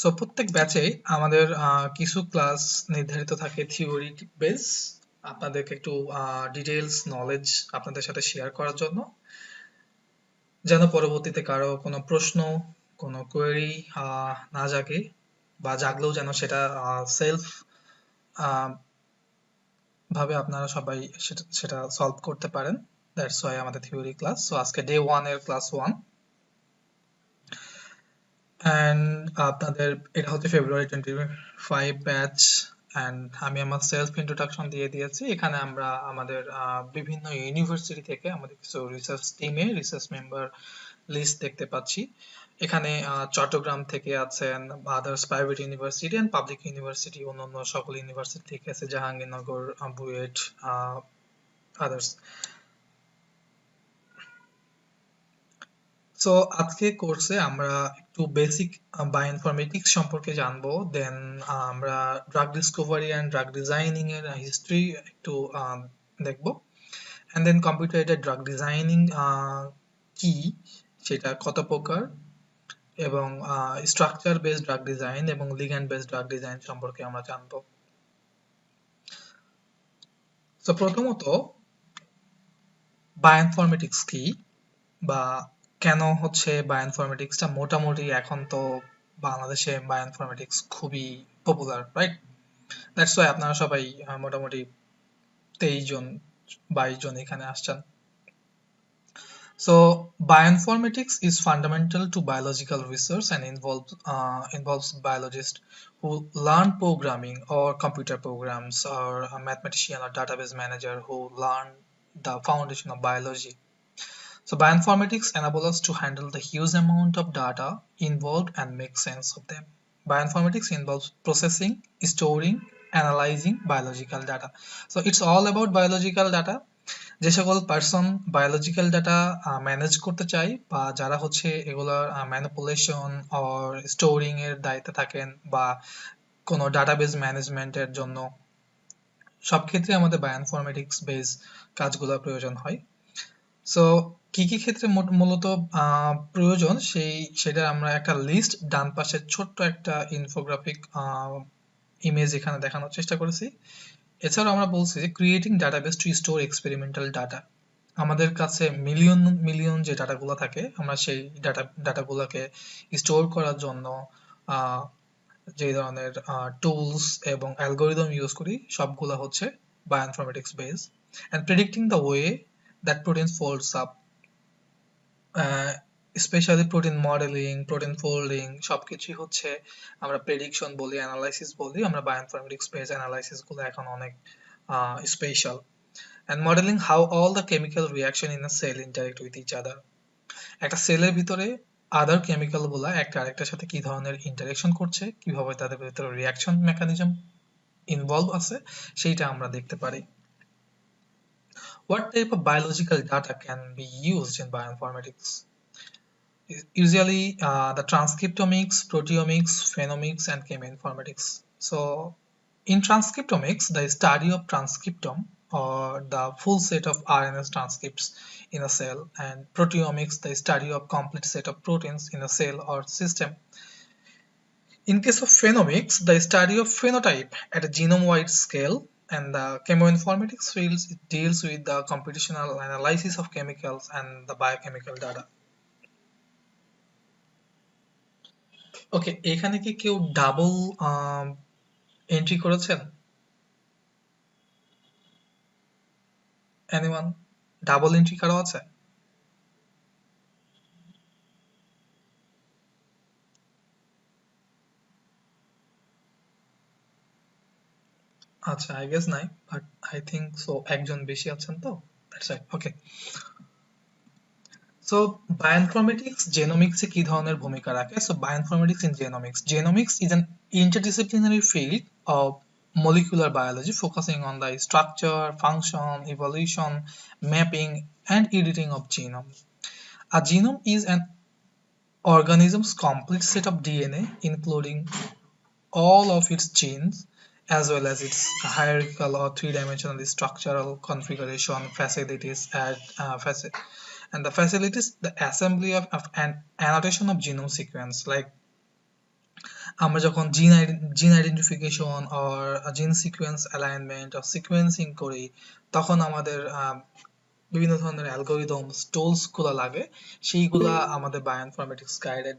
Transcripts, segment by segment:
So প্রত্যেক ব্যাচে আমাদের কিছু ক্লাস নির্ধারিত থাকে থিওরি বেস, আপনাদেরকে একটু ডিটেলস নলেজ আপনাদের সাথে শেয়ার করার জন্য, যেন পরবর্তীতে কারো কোনো প্রশ্ন, কোনো কোয়েরি না জাগে, বা জাগলেও যেন সেটা সেলফ ভাবে আপনারা সবাই সেটা সলভ করতে পারেন। দ্যাটস ওয়াই আমাদের থিওরি ক্লাস। সো আজকে ডে 1 এর ক্লাস 1, অ্যান্ড আপনাদের এটা হচ্ছে ফেব্রুয়ারি 25 ব্যাচ। অ্যান্ড আমি আমার সেলফ ইন্ট্রোডাকশন দিয়ে দিয়েছি। এখানে আমরা আমাদের বিভিন্ন ইউনিভার্সিটি থেকে আমাদের কিছু রিসার্চ টিমে রিসার্চ মেম্বার লিস্ট দেখতে পাচ্ছি। এখানে চট্টগ্রাম থেকে আছেন, others private university and public university, অন্যান্য সকল ইউনিভার্সিটি থেকে আছে, জাহাঙ্গীরনগর, বুয়েট, আদার্স। সো আজকে কোর্সে আমরা একটু বেসিক বায়োইনফরমেটিক্স সম্পর্কে জানবো, দেন আমরা drug discovery and drug designing এর হিস্ট্রি একটু দেখবো, and then computer aided drug designing কি, সেটা কত প্রকার, এবং স্ট্রাকচার বেসড ড্রাগ ডিজাইন এবং লিগ্যান্ড বেসড ড্রাগ ডিজাইন সম্পর্কে আমরা জানবো। সো প্রথমত বায়োইনফরমেটিক্স কি, বা কেন হচ্ছে বায়োইনফরমেটিক্সটা মোটামুটি এখন তো বাংলাদেশে বায়োইনফরমেটিক্স খুবই পপুলার, রাইট? দ্যাটস ওয়াই আপনারা সবাই মোটামুটি 23 জন 22 জন এখানে আসছেন। So bioinformatics is fundamental to biological research and involves biologists who learn programming or computer programs, or a mathematician or database manager who learn the foundation of biology. So bioinformatics enable us to handle the huge amount of data involved and make sense of them. Bioinformatics involves processing, storing, analyzing biological data. So it's all about biological data. যে সকল person biological data manage করতে চাই, বা যারা হচ্ছে এগুলোর manipulation or storing এর দায়িত্বে থাকেন, বা কোনো ডাটাবেজ ম্যানেজমেন্টের জন্য, সব ক্ষেত্রে আমাদের বায়োইনফরমেটিক্স বেস কাজগুলো প্রয়োজন হয়। সো কি কি ক্ষেত্রে মূলত প্রয়োজন সেটা আমরা একটা লিস্ট ডান পাশে ছোট্ট একটা ইনফোগ্রাফিক ইমেজ এখানে দেখানোর চেষ্টা করেছি। এছাড়াও আমরা বলছি যে creating database two store experimental data. আমাদের কাছে মিলিয়ন মিলিয়ন যে ডাটাগুলো থাকে, আমরা সেই ডাটাগুলোকে স্টোর করার জন্য যে ধরনের টুলস এবং অ্যালগোরিদম ইউজ করি সবগুলো হচ্ছে bioinformatics base. And predicting the way that protein folds up, specially protein modelling, protein folding, সবকিছুই হচ্ছে আমরা প্রেডিকশন বলি, অ্যানালাইসিস বলি। আমরা বায়োইনফরমেটিক্স বেস অ্যানালাইসিস গুলো এখন অনেক special. And modeling how all the chemical reaction in a cell interact with each other. একটা সেলের ভিতরে আদার কেমিক্যাল গুলা একটা আরেকটার সাথে কি ধরনের ইন্টারেকশন করছে, কিভাবে তাদের ভিতরে রিয়াকশন মেকানিজম ইনভলভ আছে, সেইটা আমরা দেখতে পারি। What type of biological data can be used in bioinformatics? Usually the transcriptomics, proteomics, phenomics, and chemoinformatics. So in transcriptomics, the study of transcriptome, or the full set of RNA transcripts in a cell, and proteomics, the study of complete set of proteins in a cell or system. In case of phenomics, the study of phenotype at a genome-wide scale, and the chemoinformatics field deals with the computational analysis of chemicals and the biochemical data. ওকে, এখানে কি কেউ double entry করেছেন? Anyone double entry কারো আছে? আচ্ছা, I guess নাই, but I think so একজন বেশি আছেন তো, that's right. Okay, so bioinformatics জেনোমিক্সে কি ধরনের ভূমিকা রাখে? So bioinformatics in genomics is an interdisciplinary field of molecular biology focusing on the structure, function, evolution, mapping, and editing of genome. A genome is an organism's complete set of DNA, including all of its genes, as well as its hierarchical or three-dimensional structural configuration, facilities, and the facilities, the assembly of an annotation of genome sequence. Like আমরা যখন জিন identification or জিন sequence alignment or sequencing করি, তখন আমাদের বিভিন্ন ধরনের algorithms tools গুলা লাগে, সেইগুলা আমাদের বায়োইনফরমেটিক্স গাইডেড।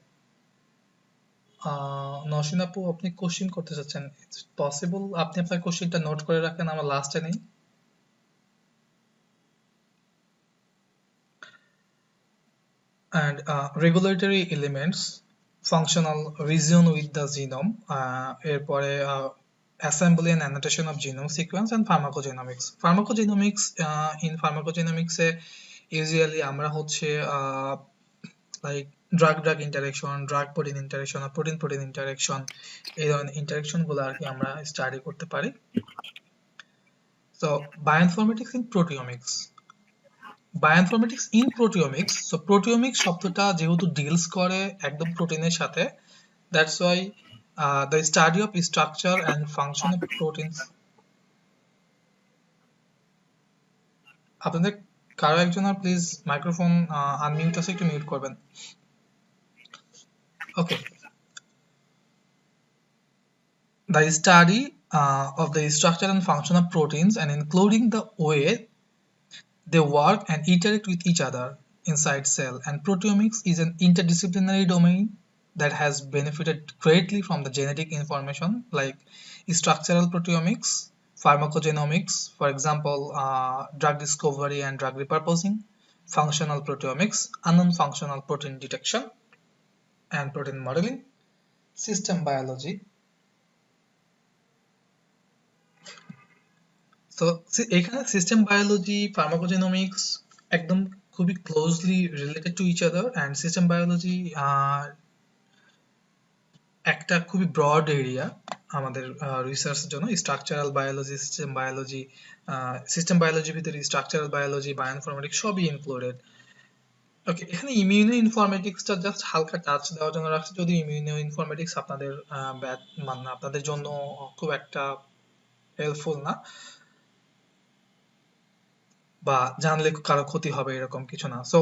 নওশিন আপু, আপনি কোশ্চেন করতে চাচ্ছেন? ইটস পসিবল আপনি আপনার কোশ্চেনটা নোট করে রাখেন, আমার লাস্টে নেই। And regulatory elements, functional region with the genome, এরপরে assembly and annotation of genome sequence and pharmacogenomics. In pharmacogenomics A usually আমরা হচ্ছে like drug interaction, drug protein interaction or protein protein interaction, এই ধরনের ইন্টারেকশন গুলো আর কি আমরা study করতে পারি। So bioinformatics in proteomics, bioinformatics in proteomics. So proteomics শব্দটা যেহেতু ডিলস করে একদম প্রোটিনের সাথে, that's why the study of structure and function of proteins. আপনাদের কারো একজনের প্লিজ মাইক্রোফোন আনমিউট আছে, একটু মিউট করবেন। Okay, the study of the structure and function of proteins and including the way they work and interact with each other inside cell. And proteomics is an interdisciplinary domain that has benefited greatly from the genetic information like structural proteomics, pharmacogenomics, for example, drug discovery and drug repurposing, functional proteomics, unknown functional protein detection and protein modeling, system biology. তো এখানে system biology, pharmacogenomics একদম খুবই closely related to each other, and system biology একটা খুবই broad area আমাদের রিসার্চের জন্য। Structural biology, system বায়োলজির ভিতরে স্ট্রাকচারাল বায়োলজি, বায়োইনফরমেটিক্স সবই ইনক্লুডেড। ওকে, এখানে ইমিউনো ইনফরমেটিক্সটা জাস্ট হালকা টাচ দেওয়ার জন্য রাখছি, যদি ইমিউনো ইনফরমেটিক্স আপনাদের মানে আপনাদের জন্য খুব একটা হেল্পফুল না, বা জানলে কারো ক্ষতি হবে এরকম কিছু না। সো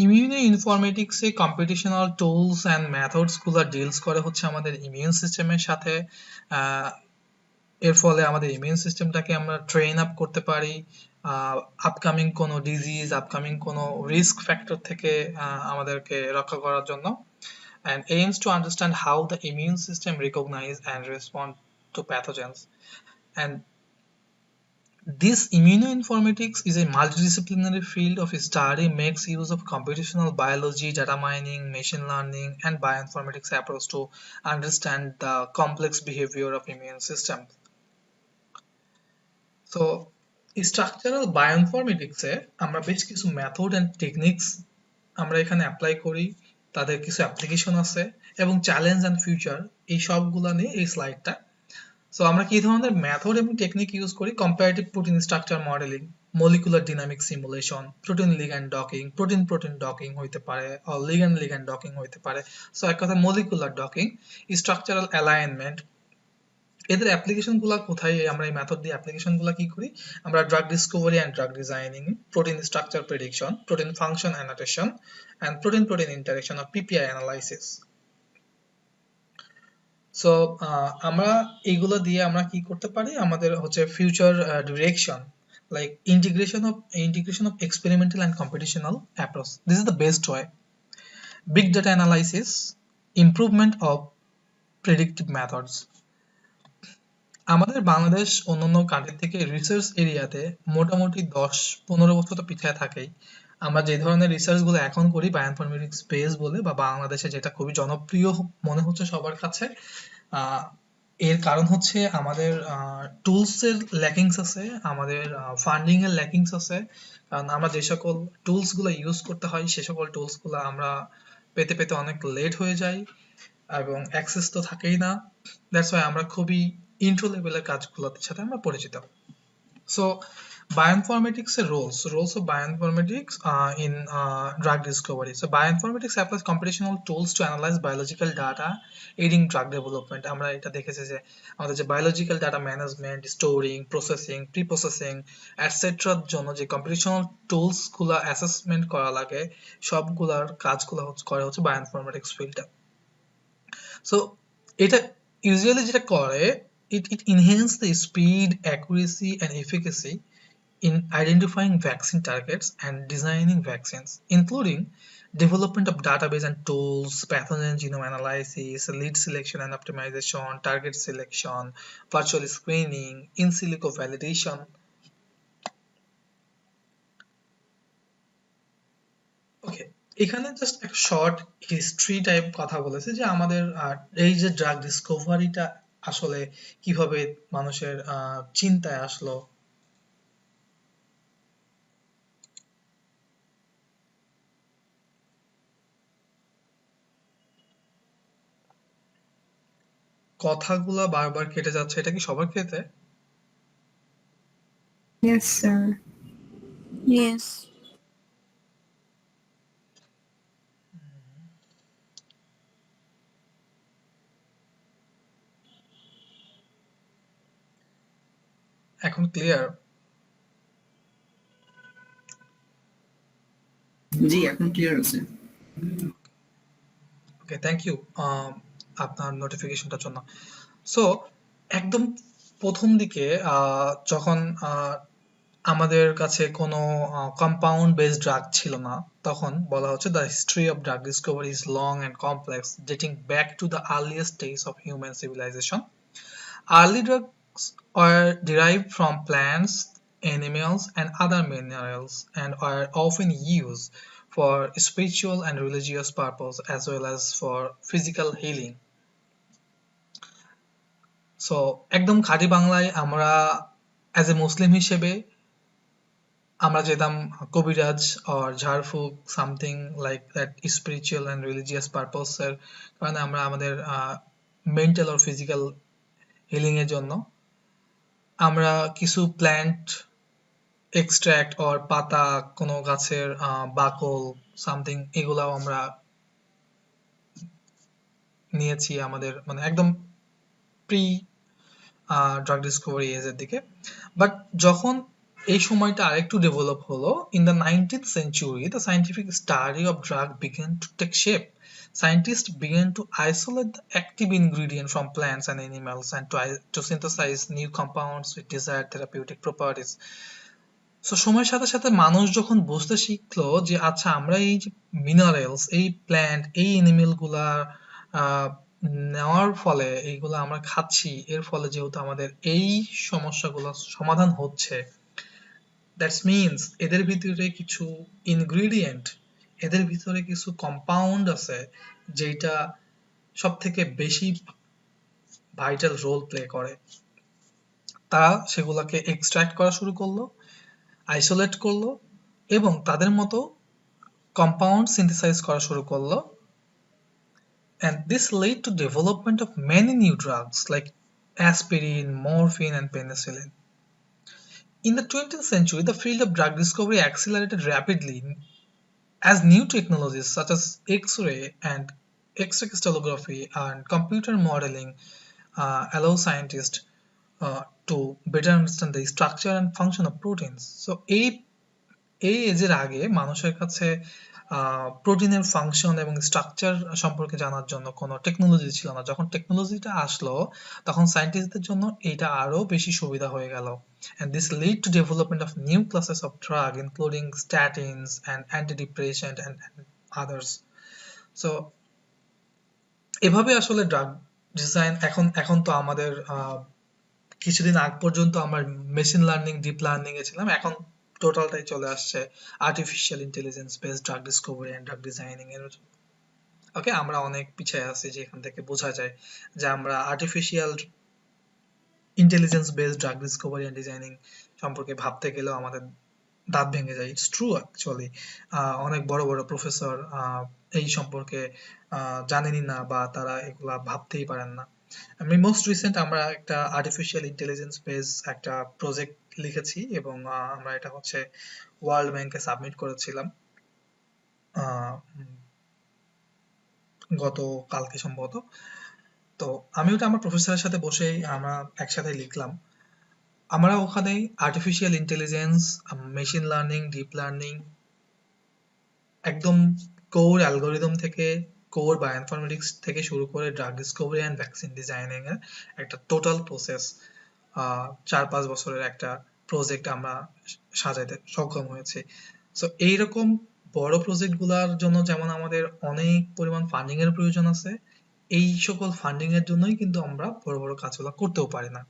ইমিউনো ইনফরমেটিক্সে কম্পিটিশনাল টুলস অ্যান্ড মেথডস গুলো ডিলস করে হচ্ছে আমাদের ইমিউন সিস্টেমের সাথে। এর ফলে আমাদের ইমিউন সিস্টেমটাকে আমরা ট্রেন আপ করতে পারি আপকামিং কোনো ডিজিজ, আপকামিং কোনো রিস্ক ফ্যাক্টর থেকে আমাদেরকে রক্ষা করার জন্য, and aims to understand how the immune system recognize and respond to pathogens. And this immunoinformatics is a multidisciplinary field of study, makes use of computational biology, data mining, machine learning, and bioinformatics approach to understand the complex behavior of immune systems. So, structural bioinformatics এ আমরা বেশ কিছু method and techniques আমরা এখানে apply করি, তাদের কিছু application আছে এবং চ্যালেঞ্জ এন্ড ফিউচার, এই সবগুলা নিয়ে এই স্লাইডটা। সো আমরা কি ধরনের মেথড এবং টেকনিক ইউজ করি? Comparative protein structure modelling, molecular dynamic simulation, protein ligand docking, protein protein docking হইতে পারে, অর লিগ্যান্ড লিগ্যান্ড ডকিং হইতে পারে। সো এক কথা মলিকুলার ডকিং, স্ট্রাকচারাল অ্যালাইনমেন্ট। এদের অ্যাপ্লিকেশন গুলা কোথায়? আমরা এই মেথড দিয়ে অ্যাপ্লিকেশন গুলা কি করি? আমরা drug discovery and drug designing, protein structure prediction, protein function annotation and protein protein interaction of PPI analysis. So আমরা এইগুলো দিয়ে আমরা কি করতে পারি? আমাদের হচ্ছে future direction, like integration of experimental and computational approach, this is the best way. Big data analysis, improvement of predictive methods. আমাদের বাংলাদেশ অন্যান্য কান্ট্রি থেকে রিসার্চ এরিয়াতে মোটামুটি 10-15 বছর তো পিছিয়ে থাকেই। আমরা যে ধরনের রিসার্চ গুলো এখন করি বায়োইনফরমেটিক্স স্পেস বলে, বা বাংলাদেশে যেটা খুবই জনপ্রিয় মনে হচ্ছে সবার কাছে, এর কারণ হচ্ছে আমাদের টুলস এর ল্যাকিংস আছে, আমাদের ফান্ডিং এর ল্যাকিংস আছে। কারণ আমরা যে সকল টুলস গুলো ইউজ করতে হয় সে সকল টুলস গুলো আমরা পেতে পেতে অনেক লেট হয়ে যায় এবং অ্যাক্সেস তো থাকেই না। দ্যাটস ওয়াই আমরা খুবই ইন্ট্রো লেভেলের কাজগুলোর সাথে আমরা পরিচিত। So, bioinformatics roles of bioinformatics in drug discovery. So, bioinformatics applies computational tools to analyze biological data, aiding drug development. আমরা এটা দেখেছি যে আমাদের যে biological data management, storing, processing, pre-processing, etc. জন্য যে computational tools গুলা assessment করা লাগে, সবগুলার কাজগুলো করে হচ্ছে bioinformatics ফিল্ডটা। So, এটা ইউজুয়ালি যেটা করে, it enhance the speed, accuracy and efficacy in identifying vaccine targets and designing vaccines, including development of database and tools, pathogen genome analysis, lead selection and optimization, target selection, virtual screening, in silico validation. ওকে, এখানে just একটা short history type কথা বলেছে যে আমাদের এই যে drug ডিসকভারিটা আসলে কিভাবে মানুষের চিন্তায় আসলো। কথাগুলা বারবার কেটে যাচ্ছে, এটা কি সবার ক্ষেত্রে? Yes, sir. Yes. এখন ক্লিয়ার? জি এখন ক্লিয়ার আছে। ওকে, থ্যাংক ইউ আপনার নোটিফিকেশনটার জন্য। সো একদম প্রথম দিকে যখন আমাদের কাছে কোনো কম্পাউন্ড বেসড ড্রাগ ছিল না, তখন বলা হচ্ছে the history of drug Discovery is long and complex, dating back to the earliest days of human civilisation. Early drugs are derived from plants, animals, and other minerals and are often used for spiritual and religious purpose as well as for physical healing. So একদম খাঁটি বাংলায় আমরা as a মুসলিম হিসেবে আমরা যেতাম কবিরাজ or ঝাড়ফুঁক something like that spiritual and religious পারপসের কারণে আমরা আমাদের মেন্টাল অর ফিজিক্যাল হিলিং এর জন্য আমরা কিছু প্ল্যান্ট এক্সট্রাক্ট অর পাতা, কোনো গাছের বাকল সামথিং, এগুলাও আমরা নিয়েছি আমাদের মানে একদম প্রি ড্রাগ ডিসকভারি এজের দিকে। বাট যখন এই সময়টা আরেকটু ডেভেলপ হলো, in the 19th century the scientific study of drug began to take shape. Scientists began to isolate the active ingredient from plants and animals and to synthesize new compounds with desired therapeutic properties. So সময়ের সাথে সাথে মানুষ যখন বুঝতে শিখলো যে আচ্ছা আমরা এই যে মিনারেলস, এই প্ল্যান্ট, এই এনিমেল গুলা নেওয়ার ফলে, এইগুলা আমরা খাচ্ছি, এর ফলে যেহেতু আমাদের এই সমস্যাগুলো সমাধান হচ্ছে, দ্যাটস মিনস এদের ভিতরে কিছু ইনগ্রিডিয়েন্ট, এদের ভিতরে কিছু কম্পাউন্ড আছে যেটা সব থেকে বেশি ভাইটাল রোল প্লে করে। তারা সেগুলাকে এক্সট্রাক্ট করা শুরু করলো, আইসোলেট করলো এবং তাদের মতো কম্পাউন্ড সিনথেসাইজ করা শুরু করলো, and this led to development of many new drugs like aspirin, morphine and penicillin. In the 20th century, the field of drug discovery accelerated rapidly as new technologies such as X-ray and X-ray crystallography and computer modeling allow scientists to better understand the structure and function of proteins. So এই এজের আগে মানুষের কাছে প্রোটিনের function এবং structure সম্পর্কে জানার জন্য কোনো টেকনোলজি ছিল না। যখন টেকনোলজিটা আসলো তখন সায়েন্টিস্টদের জন্য এটা আরো বেশি সুবিধা হয়ে গেল, and this lead to development of new classes of drug including statins and antidepressant and others. So এভাবে আসলে ড্রাগ ডিজাইন এখন তো আমাদের কিছুদিন আগ পর্যন্ত আমরা মেশিন লার্নিং, ডিপ লার্নিং এ ছিলাম, এখন টোটালটাই চলে আসছে artificial intelligence based drug discovery and drug designing এর। ওকে, আমরা অনেক পিছিয়ে আছি, যেখান থেকে বোঝা যায় যে আমরা artificial intelligence based drug discovery and designing সম্পর্কে ভাবতে গেলেও আমাদের দাঁত ভেঙে যায়। It's true actually. অনেক বড় বড় প্রফেসর এই সম্পর্কে জানেনই না বা তারা এগুলা ভাবতেই পারেন না। আমি মোস্ট রিসেন্ট আমরা একটা আর্টিফিশিয়াল ইন্টেলিজেন্স বেস একটা প্রজেক্ট লিখেছি এবং আমরা এটা হচ্ছে ওয়ার্ল্ড ব্যাংকে সাবমিট করেছিলাম গত কালকে সম্ভবত। তো আমি ওটা আমার প্রফেসরের সাথে বসে আমরা একসাথে লিখলাম। আমরা ওখানে artificial intelligence, machine learning, deep learning, একদম কোর অ্যালগোরিদম থেকে কোর বায়োইনফরমেটিক্স থেকে শুরু করে drug discovery and vaccine designing এর একটা টোটাল প্রসেস 4-5 বছরের একটা প্রজেক্ট আমরা সাজাইতে সক্ষম হয়েছি। সো এইরকম বড় প্রজেক্ট গুলার জন্য যেমন আমাদের অনেক পরিমাণ ফান্ডিং এর প্রয়োজন আছে, এই সকল ফান্ডিং এর জন্যই কিন্তু আমরা বড় বড় কাজগুলো করতেও পারি না।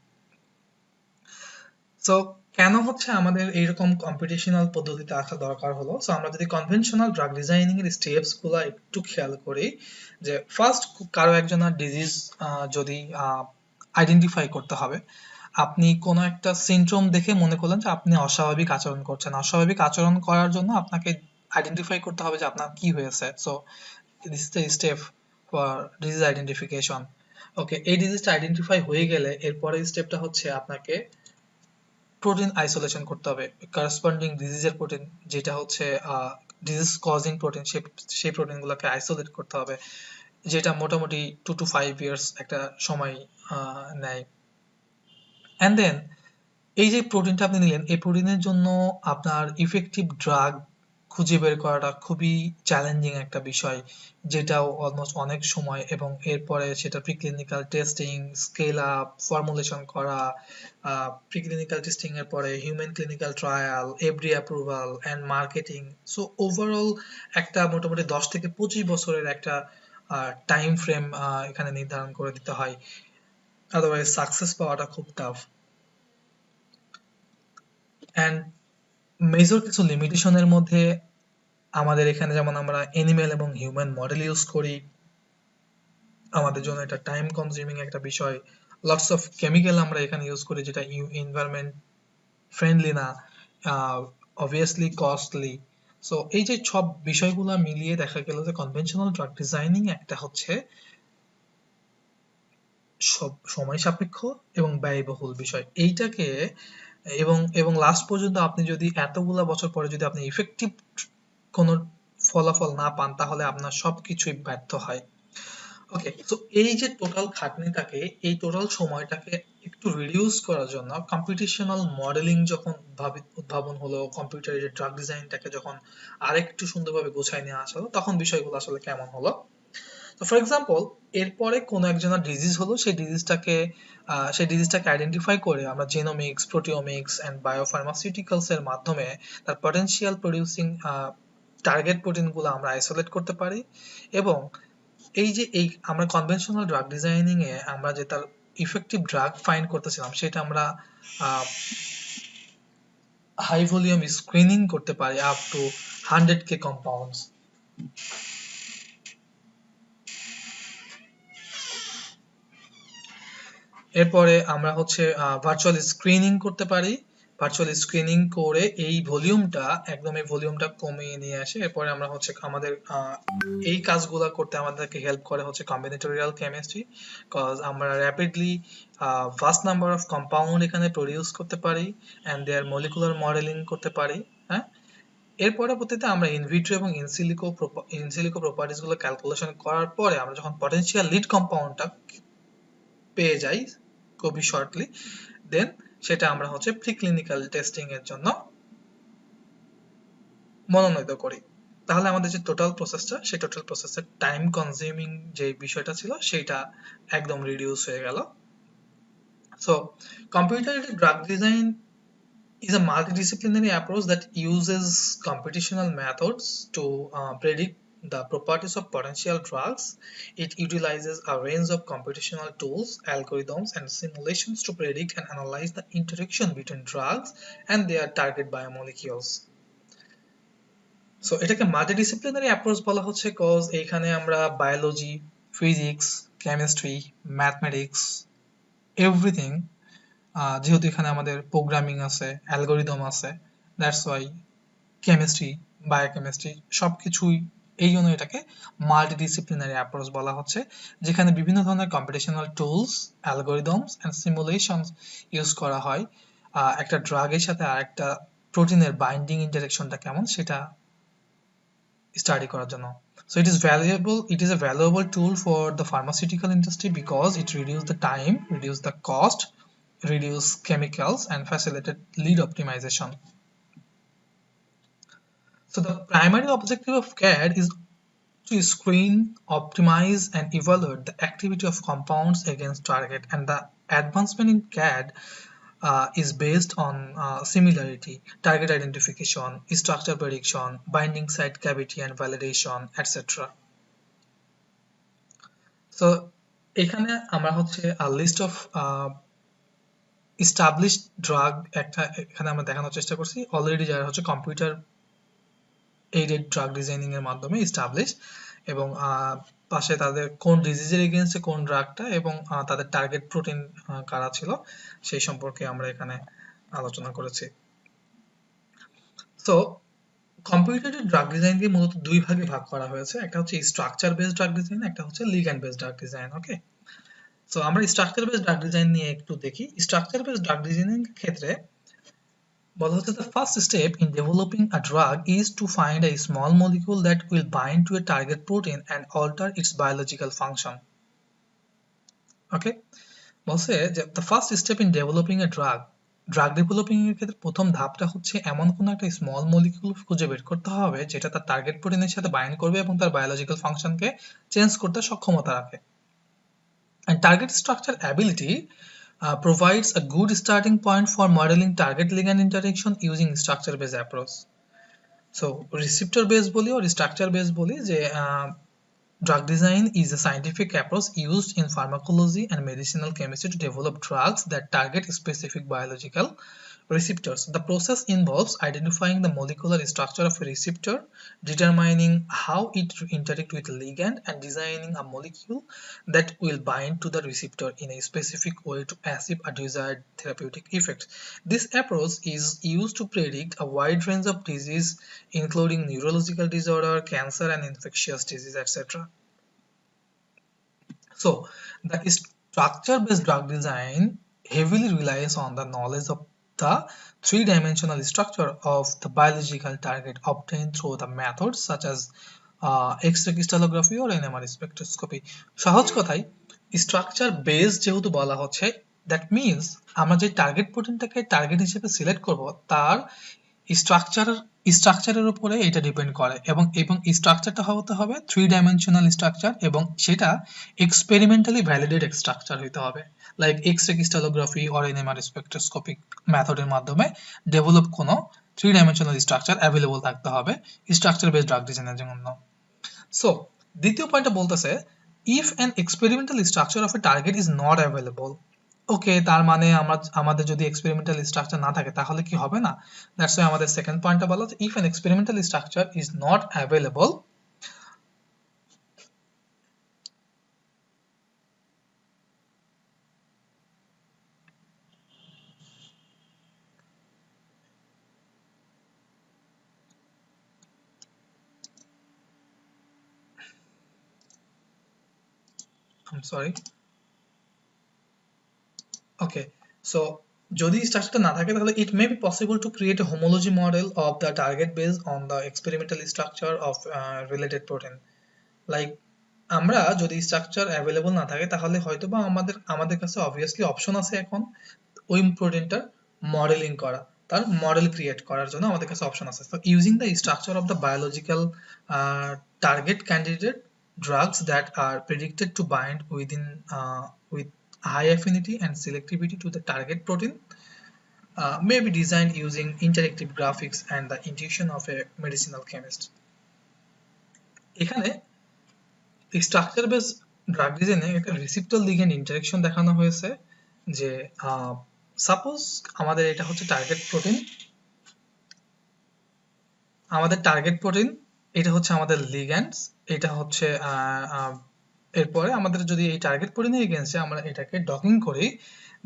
সো কেন হচ্ছে আমাদের এইরকম কম্পিটিশনাল পদ্ধতিতে আসা দরকার হলো? সো আমরা যদি কনভেনশনাল ড্রাগ ডিজাইনিং এর স্টেপস গুলা একটু খেয়াল করি, যে ফার্স্ট কারো একজনের ডিজিজ যদি আইডেন্টিফাই করতে হবে, আপনি কোনো একটা সিনড্রোম দেখে মনে করলেন যে আপনি অস্বাভাবিক আচরণ করছেন। অস্বাভাবিক আচরণ করার জন্য আপনাকে আইডেন্টিফাই করতে হবে যে আপনার কি হয়েছে। So this is the step for disease identification. Okay, এই ডিজিজটা আইডেন্টিফাই হয়ে গেলে এরপরের স্টেপটা হচ্ছে আপনাকে প্রোটিন আইসোলেশন করতে হবে, করেসপন্ডিং ডিজিজের প্রোটিন, যেটা হচ্ছে ডিজিজ কজিং প্রোটিন, সেই প্রোটিনগুলোকে আইসোলেট করতে হবে, যেটা মোটামুটি 2 to 5 ইয়ার্স একটা সময় নেয়। অ্যান্ড দেন এই যে প্রোটিনটা আপনি নিলেন, এই প্রোটিনের জন্য আপনার ইফেক্টিভ ড্রাগ খুঁজে বের করাটা খুবই চ্যালেঞ্জিং একটা বিষয়, যেটাও অলমোস্ট অনেক সময়, এবং এরপরে সেটা preclinical testing, scale up, formulation করা, প্রিক্লিনিক্যাল টেস্টিং এর পরে human clinical trial, FD approval and marketing. So overall একটা মোটামুটি 10 থেকে 25 বছরের একটা টাইম ফ্রেম এখানে নির্ধারণ করে দিতে হয়, আদারওয়াইজ সাকসেস পাওয়াটা খুব টাফ। অ্যান্ড মেজর কিছু লিমিটেশনের মধ্যে আমাদের এখানে যেমন আমরা অ্যানিমেল এবং হিউম্যান মডেল ইউজ করি, আমাদের জন্য এটা টাইম কনজিউমিং একটা বিষয়। লটস অফ কেমিক্যাল আমরা এখানে ইউজ করি, যেটা এনভায়রনমেন্ট ফ্রেন্ডলি না, অবভিয়াসলি কস্টলি। সো এই যে সব বিষয়গুলো মিলিয়ে দেখা গেল যে কনভেনশনাল ড্রাগ ডিজাইনিং একটা হচ্ছে সব সময় সাপেক্ষ এবং ব্যয়বহুল বিষয়। এইটাকে এবং এবং লাস্ট পর্যন্ত আপনি যদি এতগুলা বছর পরে যদি আপনি ইফেক্টিভ কোনো ফলাফল না পান, তাহলে আপনার সবকিছুই ব্যর্থ হয়। ওকে, তো এই যে টোটাল খাটনিটাকে, এই টোটাল সময়টাকে একটু রিডিউস করার জন্য কম্পিটিশনাল মডেলিং যখন উদ্ভাবন হলো, কম্পিউটার এইডেড ড্রাগ ডিজাইনটাকে যখন আরেকটু সুন্দরভাবে গোছায় নিয়ে আসা হলো, তখন বিষয়গুলো আসলে কেমন হলো। তো ফর এক্সাম্পল, এরপরে কোনো একজনের ডিজিজ হলো, সেই ডিজিজটাকে আইডেন্টিফাই করে আমরা জেনোমিক্স, প্রোটিওমিক্স অ্যান্ড বায়োফার্মাসিউটিক্যালস এর মাধ্যমে তার পটেনশিয়াল প্রডিউসিং টার্গেট প্রোটিনগুলো আমরা আইসোলেট করতে পারি। এবং এই আমরা কনভেনশনাল ড্রাগ ডিজাইনিং এ আমরা যে তার ইফেক্টিভ ড্রাগ ফাইন্ড করতেছিলাম, সেটা আমরা হাই ভলিউম স্ক্রিনিং করতে পারি আপ টু 100K কম্পাউন্ডস। এরপরে আমরা হচ্ছে ভার্চুয়াল স্ক্রিনিং করতে পারি। ভার্চুয়াল স্ক্রিনিং করে এই ভলিউমটা কমিয়ে নিয়ে আসে। এরপরে আমরা হচ্ছে আমাদের এই কাজগুলো করতে আমাদেরকে হেল্প করে হচ্ছে কম্বিনেটোরিয়াল কেমিস্ট্রি, কজ আমরা rapidly vast number of compound এখানে প্রডিউস করতে পারি অ্যান্ড দেয়ার মলিকুলার মডেলিং করতে পারি। হ্যাঁ, এর পরবর্তীতে আমরা ইনভিট্রো এবং ইনসিলিকো প্রপার্টিস গুলো ক্যালকুলেশন করার পরে আমরা যখন পটেনশিয়াল লিড কম্পাউন্ডটা পেয়ে যাই খুবই শর্টলি, দেন সেটা আমরা হচ্ছে প্রিক্লিনিক্যাল টেস্টিং এর জন্য মনোনীত করি। তাহলে আমাদের যে টোটাল প্রসেসটা, সেই টোটাল প্রসেসের টাইম কনজিউমিং যে বিষয়টা ছিল, সেটা একদম রিডিউস হয়ে গেল। So computer aided drug design is a multidisciplinary approach that uses computational methods to predict the properties of potential drugs. It utilizes a range of computational tools, algorithms, and simulations to predict and analyze the interaction between drugs and their target biomolecules. So এটাকে multidisciplinary approach বলা হচ্ছে cause এইখানে আমরা biology, physics, chemistry, mathematics, everything, যেহেতু এখানে আমাদের programming আছে, algorithm আছে, দ্যাটস ওয়াই কেমিস্ট্রি, বায়োকেমিস্ট্রি সবকিছুই, এই জন্য এটাকে মাল্টিডিসিপ্লিনারি অ্যাপ্রোচ বলা হচ্ছে, যেখানে বিভিন্ন ধরনের computational tools, algorithms and simulations use করা হয় একটা ড্রাগের সাথে আরেকটা প্রোটিনের বাইন্ডিং ইন্টারেকশনটা কেমন সেটা স্টাডি করার জন্য। So it is a valuable tool for the pharmaceutical industry because it reduces the time, reduce the cost, reduce chemicals and facilitate lead optimization. So the primary objective of CAD is to screen, optimize, and evaluate the activity of compounds against target, and the advancement in CAD is based on similarity, target identification, structure prediction, binding site cavity and validation, etc. So এখানে আমরা হচ্ছে a list of established drug একটা এখানে আমরা দেখানোর চেষ্টা করছি already যারা হচ্ছে কম্পিউটার এইডেড ড্রাগ ডিজাইনিং এর মাধ্যমে এস্টাবলিশ এবং পাশে তাদের কোন ডিজিজের এগেইনস্টে কোন ড্রাগটা এবং তাদের টার্গেট প্রোটিন কারা ছিল সেই সম্পর্কে আমরা এখানে আলোচনা করেছি। সো কম্পিউটেটিভ ড্রাগ ডিজাইনকে মূলত দুই ভাগে ভাগ করা হয়েছে, একটা হচ্ছে স্ট্রাকচার বেসড ড্রাগ ডিজাইন, একটা হচ্ছে লিগ্যান্ড বেসড ড্রাগ ডিজাইন। ওকে, সো আমরা স্ট্রাকচার বেসড ড্রাগ ডিজাইন নিয়ে একটু দেখি। স্ট্রাকচার বেসড ড্রাগ ডিজাইনিং ক্ষেত্রে বলা হচ্ছে the first step in developing a drug is to find a small molecule that will bind to a target protein and alter its biological function. Okay, বলছে যে the first step in developing a drug developing এর ক্ষেত্রে প্রথম ধাপটা হচ্ছে এমন কোন একটা স্মল মলিকিউল খুঁজে বের করতে হবে যেটা তার টার্গেট প্রোটিনের সাথে বাইন্ড করবে এবং তার বায়োলজিক্যাল ফাংশনকে চেঞ্জ করতে সক্ষমতা রাখে। And target structure ability provides a good starting point for modeling target ligand interaction using structure based approach. So receptor based boli or structure based boli je drug design is a scientific approach used in pharmacology and medicinal chemistry to develop drugs that target specific biological receptors. The process involves identifying the molecular structure of a receptor, determining how it interacts with a ligand, and designing a molecule that will bind to the receptor in a specific way to achieve a desired therapeutic effect. This approach is used to predict a wide range of disease, including neurological disorder, cancer, and infectious disease, etc. So, the structure-based drug design heavily relies on the knowledge of the three-dimensional structure of the biological target obtained through the methods such as X-ray crystallography or NMR spectroscopy. সহজ কথায় structure base যেহেতু বলা হচ্ছে, that means আমরা যে target প্রোটিনটাকে target হিসেবে select করব তার স্ট্রাকচারের উপরে এটা ডিপেন্ড করে এবং স্ট্রাকচারটা হতে হবে 3-ডাইমেনশনাল স্ট্রাকচার এবং সেটা এক্সপেরিমেন্টালি ভ্যালিডেটেড স্ট্রাকচার হতে হবে, like X-ray crystallography or NMR spectroscopic মেথডের মাধ্যমে ডেভেলপ কোনো 3-ডাইমেনশনাল স্ট্রাকচার অ্যাভেলেবল থাকতে হবে স্ট্রাকচার বেসড ড্রাগ ডিজাইনের জন্য। সো দ্বিতীয় পয়েন্টটা বলতেছে if an experimental structure of a target is not available. Okay, তার মানে আমাদের যদি এক্সপেরিমেন্টাল স্ট্রাকচার না থাকে তাহলে কি হবে না, দ্যাটস ওয়াই আমাদের সেকেন্ড পয়েন্টটা বলা হচ্ছে if an experimental structure is not available I'm sorry. Okay, so যদি স্ট্রাকচারটা না থাকে তাহলে it may be possible to create a homology model of the target based on the experimental structure of related protein. Like আমরা যদি structure available না থাকে তাহলে হয়তোবা আমাদের কাছে অবভিয়াসলি অপশন আছে এখন ওই প্রোটিনটার মডেলিং করা, তার মডেল ক্রিয়েট করার জন্য আমাদের কাছে অপশন আছে। So using the structure of the biological target candidate drugs that are predicted to bind with high affinity and selectivity to the target protein may be designed using interactive graphics and the intuition of a medicinal chemist. এখানে structure base drug ডিজাইনে একটা receptor ligand interaction দেখানো হয়েছে যে suppose আমাদের এটা হচ্ছে target protein, এটা হচ্ছে আমাদের লিগ্যান্ডস, এটা হচ্ছে এরপরে আমাদের যদি এই টার্গেট প্রোটিনের এগেইনস্টে আমরা এটাকে ডকিং করি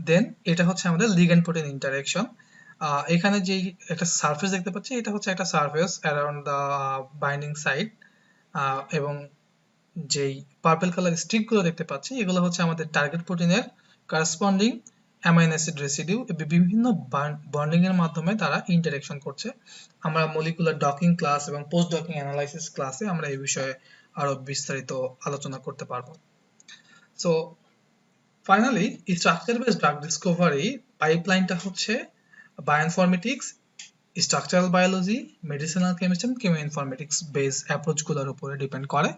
দেন এটা হচ্ছে আমাদের লিগ্যান্ড প্রোটিন ইন্টারেকশন। এখানে যে একটা সারফেস দেখতে পাচ্ছি এটা হচ্ছে একটা surface around the binding site এবং যেই পার্পল কালার স্ট্রিকগুলো দেখতে পাচ্ছি এগুলো হচ্ছে আমাদের টার্গেট প্রোটিনের করেসপন্ডিং অ্যামাইনো অ্যাসিড রেসিডিউ। বিভিন্ন বন্ডিং এর মাধ্যমে তারা ইন্টারেকশন করছে। আমরা মলিকুলার ডকিং ক্লাস এবং পোস্ট ডকিং অ্যানালাইসিস ক্লাসে আমরা এই বিষয়ে আরো বিস্তারিত আলোচনা করতে পারবো। So finally structure based drug discovery পাইপলাইনটা হচ্ছে bioinformatics, structural biology, medicinal chemistry, chemoinformatics base অ্যাপ্রোচগুলোর উপরে ডিপেন্ড করে।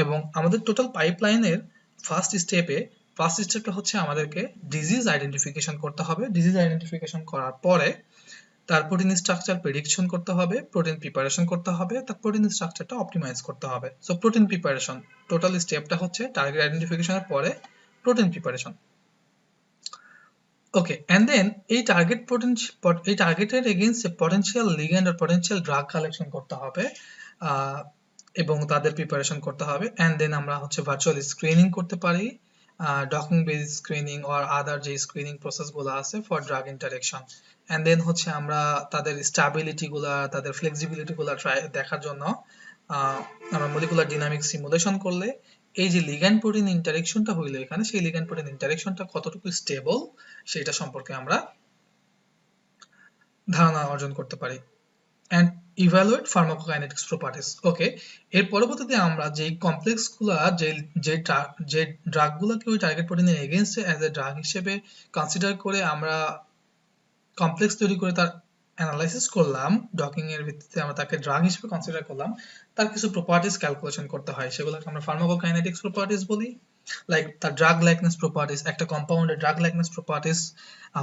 এবং আমাদের টোটাল পাইপলাইনের ফার্স্ট স্টেপটা হচ্ছে আমাদেরকে ডিজিজ আইডেন্টিফিকেশন করতে হবে। ডিজিজ আইডেন্টিফিকেশন করার পরে তার প্রোটিন স্ট্রাকচার প্রেডিকশন করতে হবে, প্রোটিন প্রিপারেশন করতে হবে, তার প্রোটিন স্ট্রাকচারটা অপটিমাইজ করতে হবে। সো প্রোটিন প্রিপারেশন টোটাল স্টেপটা হচ্ছে টার্গেট আইডেন্টিফিকেশনের পরে protein preparation. Okay, and then এই টার্গেটের এগেইনস্টে পটেনশিয়াল লিগ্যান্ড আর পটেনশিয়াল ড্রাগ কালেকশন করতে হবে এবং তাদের প্রিপারেশন করতে হবে। এন্ড দেন আমরা হচ্ছে ভার্চুয়াল স্ক্রিনিং করতে পারি, docking base screening or other যে স্ক্রিনিং প্রসেসগুলো আছে for drug interaction. And then হচ্ছে আমরা তাদের স্ট্যাবিলিটিগুলা, তাদের ফ্লেক্সিবিলিটিগুলা দেখার জন্য আমরা মলিকুলার ডাইনামিক সিমুলেশন করলে এই যে লিগ্যান্ড প্রোটিন ইন্টারেকশনটা হইলো এখানে, সেই লিগ্যান্ড প্রোটিন ইন্টারেকশনটা কতটুকু স্টেবল সেটা সম্পর্কে আমরা ধারণা অর্জন করতে পারি। and evaluate pharmacokinetics properties. ওকে, এর পরবর্তীতে আমরা যেই কমপ্লেক্সগুলা যে ড্রাগগুলোকে ওই টার্গেট প্রোটিনের এগেইনস্টে অ্যাজ এ ড্রাগ হিসেবে কনসিডার করে আমরা কমপ্লেক্স তৈরি করে তার অ্যানালাইসিস করলাম, ডকিং এর ভিত্তিতে আমরা তাকে ড্রাগ হিসেবে কনসিডার করলাম, তার কিছু প্রপার্টিস ক্যালকুলেশন করতে হয়, সেগুলোকে আমরা ফার্মাকোকাইনেটিক্স প্রপার্টিস বলি। লাইক তার ড্রাগ লাইকনেস প্রপার্টিস, একটা কম্পাউন্ডের ড্রাগ লাইকনেস প্রপার্টিস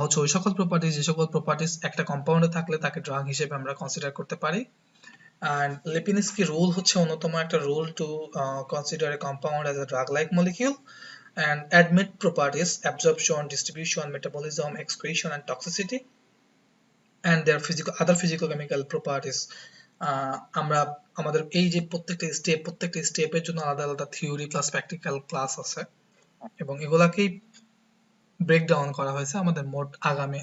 হচ্ছে ওই সকল প্রপার্টিস যে সকল প্রপার্টিস একটা কম্পাউন্ডে থাকলে তাকে ড্রাগ হিসেবে আমরা কনসিডার করতে পারি। and Lipinski rule হচ্ছে অন্যতম একটা rule two consider A compound as a drug like molecule and admit properties absorption, distribution, metabolism, excretion and toxicity and their other physical chemical properties. আমরা আমাদের এই যে প্রত্যেকটা স্টেপের জন্য আলাদা আলাদা থিওরি প্লাস প্র্যাকটিক্যাল ক্লাস আছে এবং এগুলাকেই ব্রেকডাউন করা হয়েছে আমাদের মোট আগামী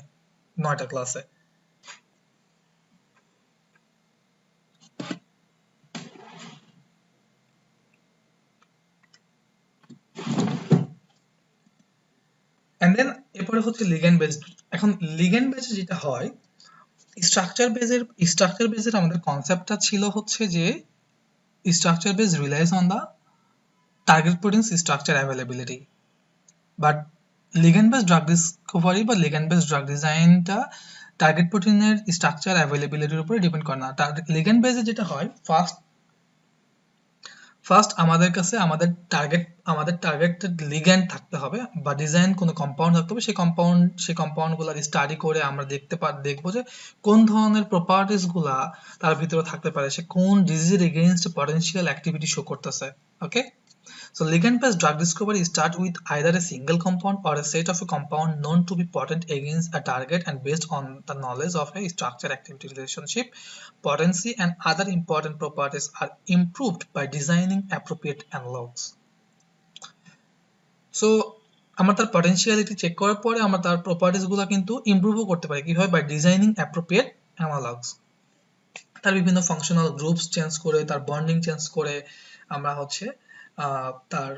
9টা ক্লাসে। এন্ড দেন এরপরে হচ্ছে লিগ্যান্ড বেসড। এখন লিগ্যান্ড বেসড যেটা হয়, স্ট্রাকচার বেসের আমাদের কনসেপ্টটা ছিল হচ্ছে যে structure base relies on the target protein structure availability, but ligand based drug discovery বা লিগ্যান্ড বেসড ড্রাগ ডিজাইনটা টার্গেট প্রোটিনের স্ট্রাকচার অ্যাভেলেবিলিটির উপরে ডিপেন্ড করে না। লিগ্যান্ড বেসে যেটা হয়, ফার্স্ট আমাদের কাছে আমাদের টার্গেটেড লিগ্যান্ড থাকতে হবে বা ডিজাইন কোনো কম্পাউন্ড থাকতে হবে, সেই কম্পাউন্ডগুলো স্টাডি করে আমরা দেখবো যে কোন ধরনের প্রপার্টিস গুলা তার ভিতরে থাকতে পারে, সে কোন ডিজিজের এগেইনস্ট পটেনশিয়াল অ্যাক্টিভিটি শো করতেছে। ওকে, so ligand-based drug discovery start with either a single compound or a set of a compound known to be potent against a target, and based on the knowledge of a structure-activity relationship, potency and other important properties are improved by designing appropriate analogs. So আমরা তার potentiality check করার পরে আমরা তার properties গুলো কিন্তু ইমপ্রুভও করতে পারি কিভাবে, বাই ডিজাইনিং অ্যাপ্রোপ্রিয়েট অ্যানালগস। তার বিভিন্ন ফাংশনাল গ্রুপস চেঞ্জ করে, তার বন্ডিং চেঞ্জ করে আমরা হচ্ছে তার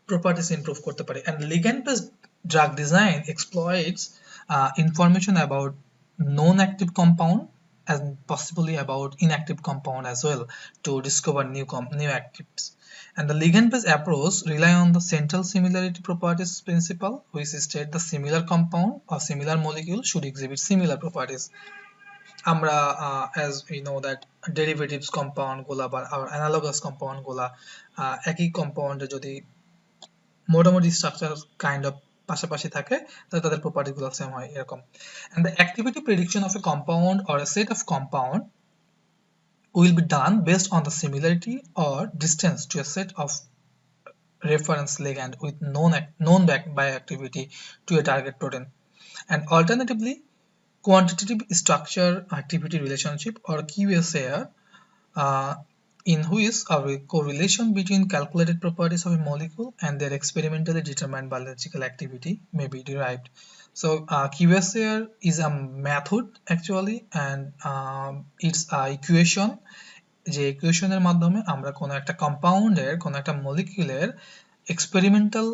properties improve করতে পারি। and ligand based drug design exploits information about known active compound and possibly about inactive compound as well to discover new actives. And the ligand based approach rely on the central similarity properties principle, which state the similar compound or similar molecule should exhibit similar properties. আমরা as we know that derivatives compound গুলা বা analogous compound গুলা একই কম্পাউন্ডে যদি মোটামুটি structure kind of পাশাপাশি থাকে তাহলে তাদের প্রপার্টি গুলো সেম হয় এরকম। and the activity prediction of a compound or a set of compound will be done based on the similarity or distance to a set of reference ligand with known bioactivity to a target protein. And alternatively, quantitative structure activity relationship or QSAR, in which a correlation between calculated properties of a molecule and their experimentally determined biological activity may be derived. So QSAR is a method actually, and it's a equation, যে ইকুয়েশনের মাধ্যমে আমরা কোনো একটা কম্পাউন্ডের কোনো একটা মলিকিউলের experimental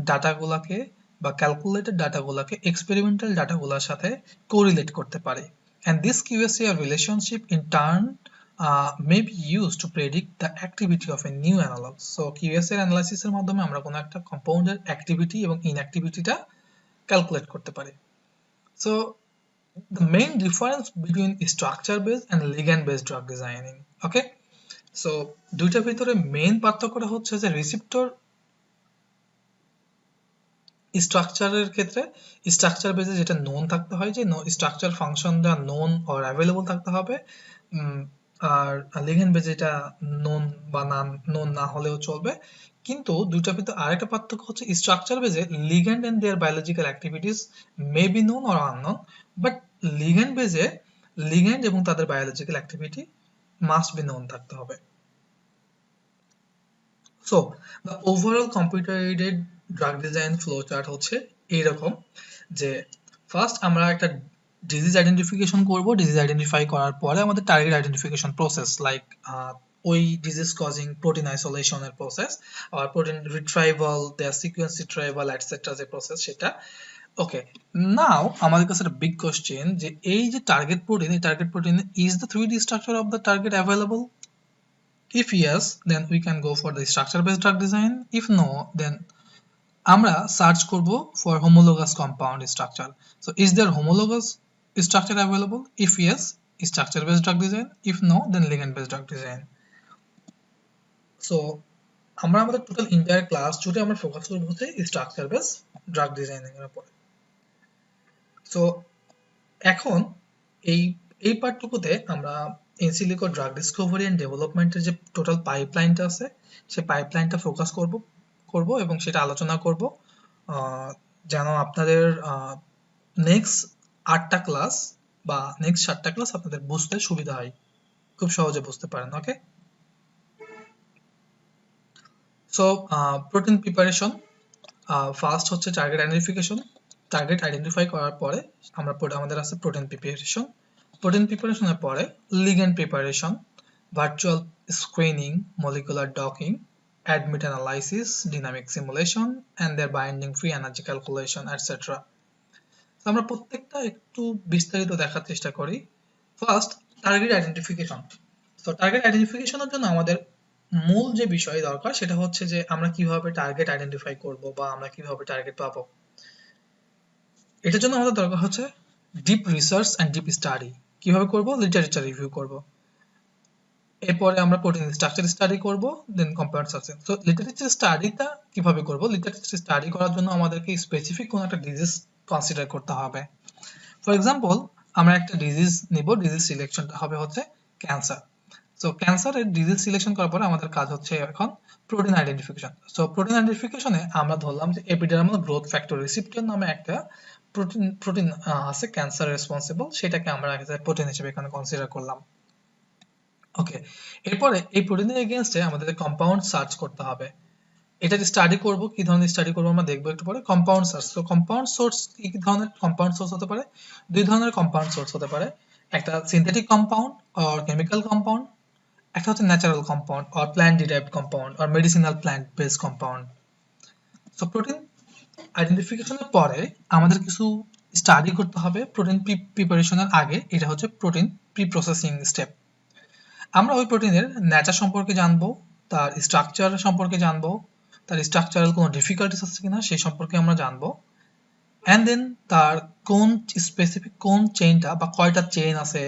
ডাটাগুলোকে বা calculated ডাটাগুলোকে experimental ডাটাগুলোর সাথে কোরিলেট করতে পারি। and this QSAR relationship in turn may be used to predict the activity of a new analog. So QSAR analysis এর মাধ্যমে আমরা কোনো একটা কম্পাউন্ডের অ্যাক্টিভিটি এবং ইনঅ্যাক্টিভিটিটা ক্যালকুলেট করতে পারি। So the main difference between structure based and ligand based drug designing. Okay, so দুইটার ভিতরে মেইন পার্থক্যটা হচ্ছে যে রিসেপ্টর স্ট্রাকচারের ক্ষেত্রে স্ট্রাকচার বেসে যেটা নোন থাকতে হয়, যে স্ট্রাকচার ফাংশনটা নোন অর অ্যাভেলেবল থাকতে হবে, আর লিগ্যান্ড বেসে যেটা নোন বা নোন না হলেও চলবে। কিন্তু দুইটার ভিতরে আরেকটা পার্থক্য হচ্ছে স্ট্রাকচার বেসে ligand and their biological activities may be known or unknown, but ligand বেসে লিগ্যান্ড এবং তাদের biological activity must be known থাকতে হবে। So the overall computer aided drug design flow chart হচ্ছে এইরকম, যে ফার্স্ট আমরা একটা ডিজিজ আইডেন্টিফিকেশন করব। ডিজিজ আইডেন্টিফাই করার পরে আমাদের টার্গেট আইডেন্টিফিকেশন প্রসেস, লাইক ওই ডিজিজ কজিং প্রোটিন আইসোলেশনের প্রসেস আর protein retrieval, their sequence retrieval etcetera যে প্রসেস সেটা। ওকে, নাও আমাদের কাছে একটা বিগ কোশ্চেন, যে এই যে টার্গেট প্রোটিন, এই target protein is the 3D structure of the target available? If yes, then we can go for the structure based drug design. If no, then আমরা সার্চ করব for homologous compound structure. So is there homologous structure available? If yes, structure based drug design. If no, then ligand based drug design. So আমরা আমাদের total entire class জুড়ে আমরা focus করব হচ্ছে structure base drug designing এর উপর। So এখন এই এই পার্টটুকুতে আমরা ইনসিলিকো ড্রাগ ডিসকভারি এন্ড ডেভেলপমেন্টের যে টোটাল পাইপলাইনটা আছে সেই পাইপলাইনটা ফোকাস করব এবং সেটা আলোচনা করব, যেন আপনাদের নেক্সট 8টা ক্লাস বা নেক্সট 7টা ক্লাস আপনাদের বুঝতে সুবিধা হয়, খুব সহজে বুঝতে পারেন। Okay, so protein preparation first হচ্ছে টার্গেট আইডেন্টিফিকেশন। টার্গেট আইডেন্টিফাই করার পরে আমাদের আছে প্রোটিন প্রিপারেশন। প্রোটিন প্রিপারেশনের পরে ligand preparation, virtual screening, molecular docking, ADMET analysis, dynamic simulation and their binding free energy calculation etcetera. আমরা প্রত্যেকটা একটু বিস্তারিত দেখার চেষ্টা করি। First target identification. So target আইডেন্টিফিকেশনের জন্য আমাদের মূল যে বিষয় দরকার সেটা হচ্ছে যে আমরা কিভাবে টার্গেট আইডেন্টিফাই করব বা আমরা কিভাবে টার্গেট পাবো। এটার জন্য আমাদের দরকার হচ্ছে deep research and deep study. কিভাবে করব? লিটারেচার রিভিউ করব, এরপরে আমরা প্রোটিন স্ট্রাকচার স্টাডি করব, দেন কম্পাউন্ড সার্চিং। সো লিটারেচার স্টাডিটা কিভাবে করব? লিটারেচার স্টাডি করার জন্য আমাদেরকে স্পেসিফিক কোন একটা ডিজিজ কনসিডার করতে হবে। ফর এক্সাম্পল আমরা একটা ডিজিজ নিব, ডিজিজ সিলেকশনটা হবে হচ্ছে ক্যান্সার। সো ক্যান্সারের ডিজিজ সিলেকশন করার পরে আমাদের কাজ হচ্ছে এখন প্রোটিন আইডেন্টিফিকেশন। সো প্রোটিন আইডেন্টিফিকেশনে আমরা ধরলাম যে এপিডার্মাল গ্রোথ ফ্যাক্টর রিসেপ্টর নামে একটা প্রোটিন আছে ক্যান্সার রেসপন্সিবল, সেটাকে আমরা প্রোটিন হিসেবে এখানে কনসিডার করলাম। ওকে, এরপরে এই প্রোটিনের এগেইনস্টে আমাদের কম্পাউন্ড সার্চ করতে হবে। এটা স্টাডি করব, কি ধরনের স্টাডি করব আমরা দেখব একটু পরে। Compound search. তো কম্পাউন্ড সোর্স কি ধরনের কম্পাউন্ড সোর্স হতে পারে? দুই ধরনের কম্পাউন্ড সোর্স হতে পারে, একটা synthetic compound or chemical compound, একটা হচ্ছে natural compound or plant derived compound or medicinal plant based compound. So protein আইডেন্টিফিকেশনের পরে আমাদের কিছু স্টাডি করতে হবে প্রোটিন প্রিপারেশনের আগে। এটা হচ্ছে প্রোটিন প্রি প্রসেসিং স্টেপ। আমরা ওই প্রোটিনের নেচার সম্পর্কে জানবো, তার স্ট্রাকচার সম্পর্কে জানবো, তার স্ট্রাকচারাল কোনো ডিফিকাল্টিস আছে কিনা সেই সম্পর্কে আমরা জানবো, এন্ড দেন তার কোন স্পেসিফিক কোন চেইনটা বা কয়টা চেইন আছে,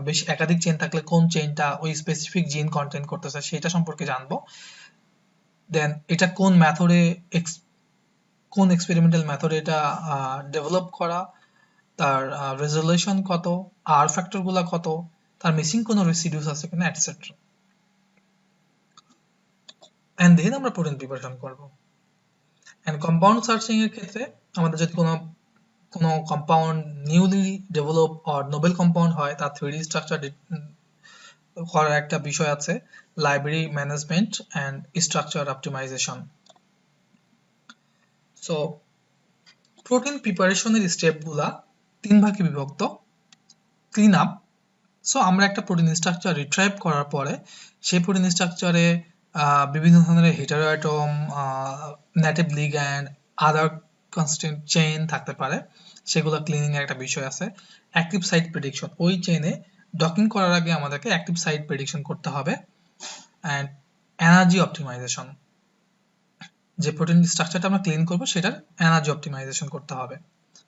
বেশি একাধিক চেইন থাকলে কোন চেইনটা ওই স্পেসিফিক জিন কন্টেন্ট করতেছে সেটা সম্পর্কে জানবো। দেন এটা কোন মেথডে, কোন এক্সপেরিমেন্টাল মেথডে এটা ডেভেলপ করা, তার রেজলিউশন কত, আর ফ্যাক্টরগুলো কত, তার মিসিং কোনো রেসিডিউস আছে কিনা এটসেট্রা। এন্ড দেন আমরা প্রোটিন প্রিপারেশন করব। এন্ড কম্পাউন্ড সার্চিং এর ক্ষেত্রে আমাদের যদি কোনো compound newly develop or novel compound হয়, তার 3D স্ট্রাকচার করার একটা বিষয় আছে, library management and structure optimisation. So protein প্রিপারেশনের স্টেপগুলা 3 ভাগে বিভক্ত। Clean up. সো আমরা একটা প্রোটিন স্ট্রাকচার রিট্রাইভ করার পরে সেই প্রোটিন স্ট্রাকচারে বিভিন্ন ধরনের হেটারোঅ্যাটম, নেটিভ লিগ্যান্ড, আদার কনস্টিটিউয়েন্ট চেইন থাকতে পারে, সেগুলো ক্লিনিং এর একটা বিষয় আছে। অ্যাক্টিভ সাইট প্রেডিকশন, ওই চেইনে ডকিং করার আগে আমাদেরকে অ্যাক্টিভ সাইট প্রেডিকশন করতে হবে। অ্যান্ড এনার্জি অপটিমাইজেশন, যে প্রোটিন স্ট্রাকচারটা আমরা ক্লিন করব সেটার এনার্জি অপটিমাইজেশন করতে হবে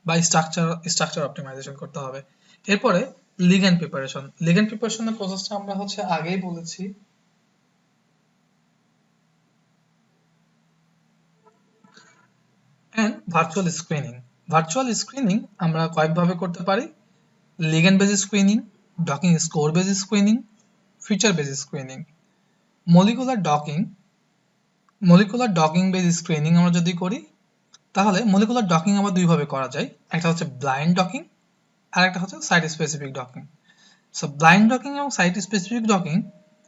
বা স্ট্রাকচার অপটিমাইজেশন করতে হবে। এরপরে লিগ্যান্ড প্রিপারেশন। লিগ্যান্ড প্রিপারেশনের প্রসেসটা আমরা হচ্ছে আগেই বলেছি। And virtual screening. Virtual screening আমরা কয়েকভাবে করতে পারি: ligand base screening, docking score base screening, feature base screening. Molecular docking base screening আমরা যদি করি, তাহলে মলিকুলার ডকিং আবার দুইভাবে করা যায়। একটা হচ্ছে ব্লাইন্ড ডকিং, আর একটা হচ্ছে site specific docking. So blind docking এবং সাইট স্পেসিফিক ডকিং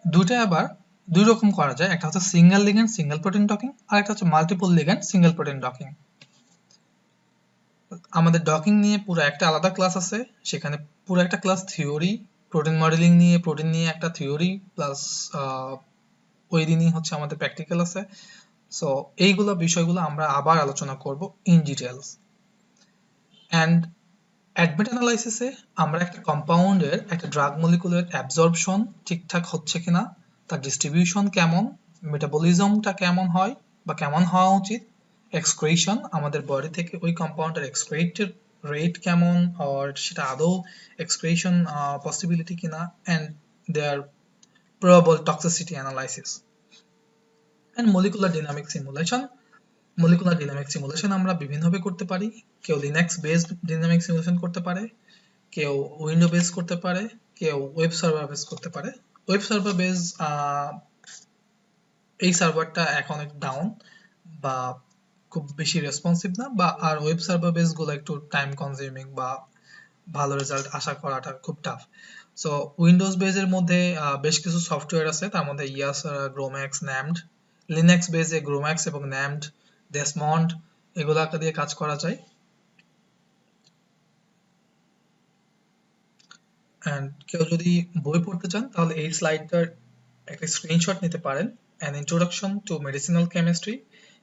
দুইটাই আবার দুই রকম করা যায়। একটা হচ্ছে single ligand single protein docking, আর একটা হচ্ছে multiple ligand single protein docking. আমাদের ডকিং নিয়ে পুরো একটা আলাদা ক্লাস আছে, সেখানে পুরো একটা ক্লাস থিওরি, প্রোটিন মডেলিং নিয়ে, প্রোটিন নিয়ে একটা থিওরি প্লাস ওই দিনই হচ্ছে আমাদের প্র্যাকটিক্যাল আছে। সো এইগুলো বিষয়গুলো আমরা আবার আলোচনা করব ইন ডিটেলস। অ্যান্ড অ্যাডমিট অ্যানালাইসিসে আমরা একটা কম্পাউন্ডের একটা ড্রাগ মলিকুলের অ্যাবজর্পশন ঠিকঠাক হচ্ছে কিনা, তার ডিস্ট্রিবিউশন কেমন, মেটাবলিজমটা কেমন হয় বা কেমন হওয়া উচিত, এক্সক্রিশন আমাদের বডি থেকে ওই কম্পাউন্ডের এক্সক্রিটের রেট কেমন, আর সেটা আদৌ এক্সক্রিশন পসিবিলিটি কিনা, and there probable toxicity analysis. And molecular dynamic simulation. Molecular dynamic simulation আমরা বিভিন্নভাবে করতে পারি। কেউ লিনাক্স বেসড ডাইনামিক সিমুলেশন করতে পারে, কেউ উইন্ডো বেস করতে পারে, কেউ ওয়েব সার্ভার বেস করতে পারে। ওয়েব সার্ভার বেস এই সার্ভারটা এখন একটু ডাউন বা খুব বেশি রেসপন্সিভ না, বা আর ওয়েব সার্ভার বেস গুলো একটু টাইম কনজিউমিং বা ভালো রেজাল্ট আশা করাটা খুব টাফ। সো উইন্ডোজ বেজের মধ্যে বেশ কিছু সফটওয়্যার আছে, তার মধ্যে ইয়াস, গ্রোম্যাক্স, ন্যামড। লিনাক্স বেজে গ্রোম্যাক্স এবং ন্যামড, ডেসমন্ড এগুলাকে দিয়ে কাজ করা যায়। অ্যান্ড কেউ যদি বই পড়তে চান তাহলে এই স্লাইডটার একটা স্ক্রিনশট নিতে পারেন, an introduction to medicinal chemistry.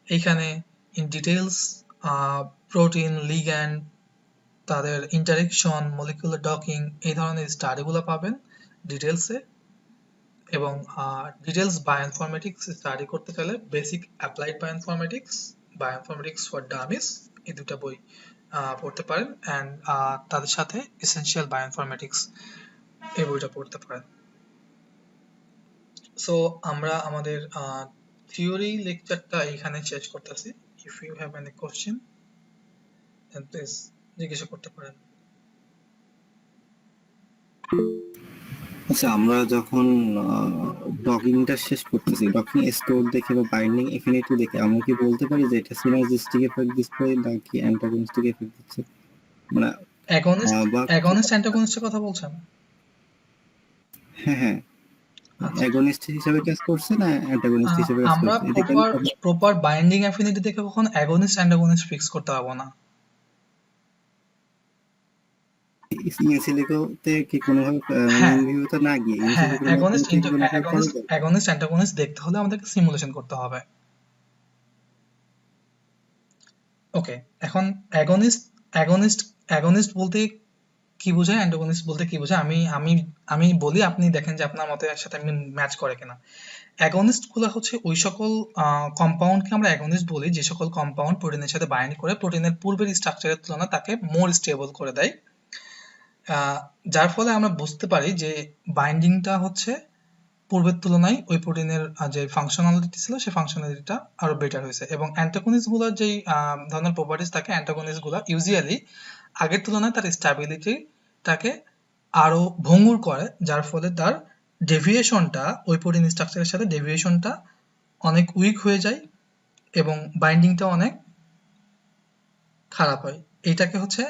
এইখানে ইন ডিটেলস প্রোটিন, লিগ্যান্ড, তাদের ইন্টারেকশন, মলিকুলার ডকিং এই ধরনের স্টাডিগুলো পাবেন ডিটেলসে। এবং ডিটেলস বায়োইনফরমেটিক্স স্টাডি করতে চাইলে বেসিক অ্যাপ্লাইড বায়োইনফরমেটিক্স ফর ডামিস এই দুটো বই পড়তে পারেন। অ্যান্ড তাদের সাথে এসেনশিয়াল বায়োইনফরমেটিক্স এই বইটা পড়তে পারেন। সো আমরা আমাদের থিওরি লেকচারটা এখানে শেষ করতেছি। If you have any question then please জিজ্ঞাসা করতে পারেন। আচ্ছা, আমরা যখন ডকিংটা শেষ করতেছি, ডকিং স্কোর দেখে বা বাইন্ডিং এফিনিটি দেখে আমরা কি বলতে পারি যে এটা সিনার্জিস্টিক এফেক্ট দিচ্ছে নাকি অ্যান্টাগনিস্টিক এফেক্ট দিচ্ছে? মানে অ্যাগনিস্ট অ্যান্টাগনিস্টের কথা বলছেন? হ্যাঁ, আচ্ছা, অ্যাগনিস্ট হিসেবে কাজ করছে না অ্যান্টাগনিস্ট হিসেবে কাজ আমরা করছে, এটা কেন? প্রপার বাইন্ডিং অ্যাফিনিটি দেখে কখনো অ্যাগনিস্ট অ্যান্টাগনিস্ট ফিক্স করতে পারবো না। ইনসিলিকোতে কি কোনোভাবে হ্যাঁ ইন ভিভোতে না গিয়ে হ্যাঁ, ইনসিলিকোর মাধ্যমে কি কোনোভাবে করা যায়? অ্যাগনিস্ট অ্যান্টাগনিস্ট দেখতে হলে আমাদেরকে সিমুলেশন করতে হবে। ওকে, এখন অ্যাগনিস্ট অ্যাগনিস্ট অ্যাগনিস্ট বলতে কি বোঝায়, অ্যান্টাগনিস্ট বলতে কি বোঝায়, আমি আমি আমি বলি, আপনি দেখেন যে আপনার মতের সাথে আমি ম্যাচ করে কিনা। অ্যাগনিস্ট গুলো হচ্ছে ওই সকল কম্পাউন্ডকে আমরা অ্যাগনিস্ট বলি যে সকল কম্পাউন্ড প্রোটিনের সাথে বাইন্ড করে প্রোটিনের পূর্বের স্ট্রাকচারের তুলনায় তাকে মোর স্টেবল করে দেয়, যার ফলে আমরা বুঝতে পারি যে বাইন্ডিংটা হচ্ছে পূর্বের তুলনায় ওই প্রোটিনের যে ফাংশনালিটি ছিল সেই ফাংশনালিটিটা আরো বেটার হয়েছে। এবং অ্যান্টাগনিস্ট গুলোর যেই ধরনের প্রপার্টিস থাকে, অ্যান্টাগনিস্ট গুলো ইউজুয়ালি আগের তুলনায় তার স্ট্যাবিলিটিটাকে আরো ভঙ্গুর করে, যার ফলে তার ডেভিয়েশনটা ওই প্রোটিন স্ট্রাকচারের সাথে ডেভিয়েশনটা অনেক উইক হয়ে যায় এবং বাইন্ডিংটা অনেক খারাপ হয়। এইটাকে হচ্ছে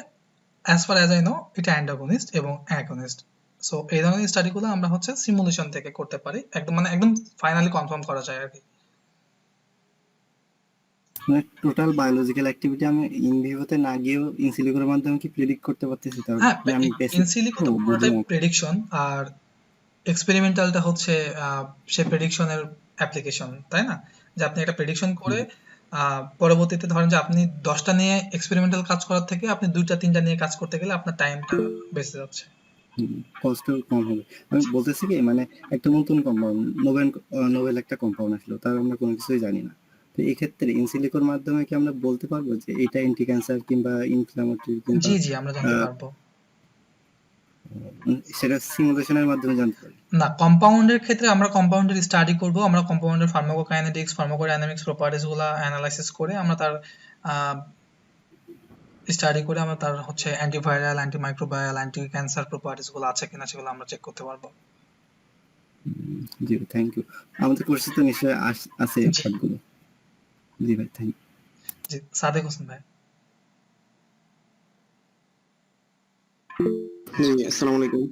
as far as I know এটা অ্যান্টাগনিস্ট এবং অ্যাগনিস্ট। সো এই ধরনের স্টাডিগুলো আমরা হচ্ছে সিমুলেশন থেকে করতে পারি, একদম মানে একদম ফাইনালি কনফার্ম করা যায় আর কি। মানে টোটাল বায়োলজিক্যাল অ্যাক্টিভিটি আমি ইন ভিভোতে না গিয়েও ইনসিলিকোর মাধ্যমে কি প্রেডিক্ট করতে পারতেছি? তার হ্যাঁ, যে আমি বেসিক ইনসিলিকো তো পুরোটাই বুঝলাম। প্রেডিকশন, আর এক্সপেরিমেন্টালটা হচ্ছে সে প্রেডিকশনের অ্যাপ্লিকেশন, তাই না? যে আপনি একটা প্রেডিকশন করে পরবর্তীতে ধরেন যে আপনি 10টা নিয়ে এক্সপেরিমেন্টাল কাজ করার থেকে আপনি 2টা 3টা নিয়ে কাজ করতে গেলে আপনার টাইমটা বেঁচে যাচ্ছে। কষ্টও কম হবে। আমি বলতেছি কি, মানে একটা নতুন কম্পাউন্ড, নোবেল একটা কম্পাউন্ড আসলো, তার আমরা কোনো কিছুই জানি না। তো এই ক্ষেত্রে ইনসিলিকোর মাধ্যমে কি আমরা বলতে পারবো যে এটা অ্যান্টি ক্যান্সার কিংবা ইনফ্লামেটরি কিংবা জি জি, আমরা জানতে পারবো। সেটা সিমুলেশনের মাধ্যমে জানতে পারি? না, কম্পাউন্ডের ক্ষেত্রে আমরা কম্পাউন্ডের স্টাডি করব, আমরা কম্পাউন্ডের ফার্মাকোকাইনেটিক্স ফার্মাকোডাইনামিক্স প্রপার্টিজ গুলা অ্যানালাইসিস করে আমরা তার স্টাডি করে আমরা তার হচ্ছে antiviral antimicrobial anti cancer properties গুলো আছে কিনা সেগুলো আমরা চেক করতে পারবো। জি থ্যাংক ইউ। আমাদের কোর্সে তো নিশ্চয়ই আছে জি পার্টগুলো। জি ভাই থ্যাংক ইউ। জি, সাদেক হোসেন ভাই। আসসালামু আলাইকুম।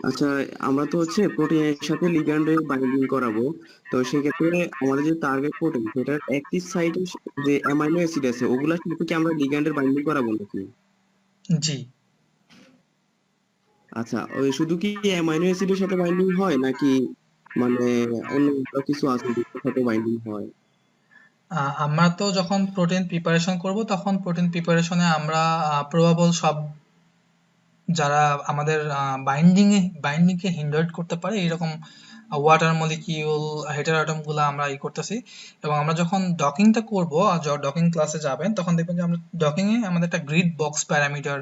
আচ্ছা, আমরা তো হচ্ছে প্রোটিনের সাথে লিগ্যান্ডের বাইন্ডিং করাবো। তো সেক্ষেত্রে আমাদের যে টার্গেট প্রোটিন সেটার অ্যাক্টিভ সাইটে যে অ্যামাইনো অ্যাসিড আছে ওগুলার সাথে কি আমরা লিগ্যান্ডের বাইন্ডিং করাবো নাকি? জি, আচ্ছা, ওই শুধু কি অ্যামাইনো অ্যাসিডের সাথে বাইন্ডিং হয় নাকি মানে অন্য কিছু আছে যেটার সাথে বাইন্ডিং হয়? আমরা তো যখন প্রোটিন প্রিপারেশন করব তখন প্রোটিন প্রিপারেশনে আমরা প্রবাবল সব যারা আমাদের বাইন্ডিংকে হিন্ডার করতে পারে এরকম ওয়াটার মলিকিউল হেটারোটম গুলো আমরা করতেছি। এবং আমরা যখন ডকিংটা করব, ডকিং ক্লাসে যাবেন তখন দেখবেন যে আমরা ডকিং এ আমাদের একটা গ্রিড বক্স প্যারামিটার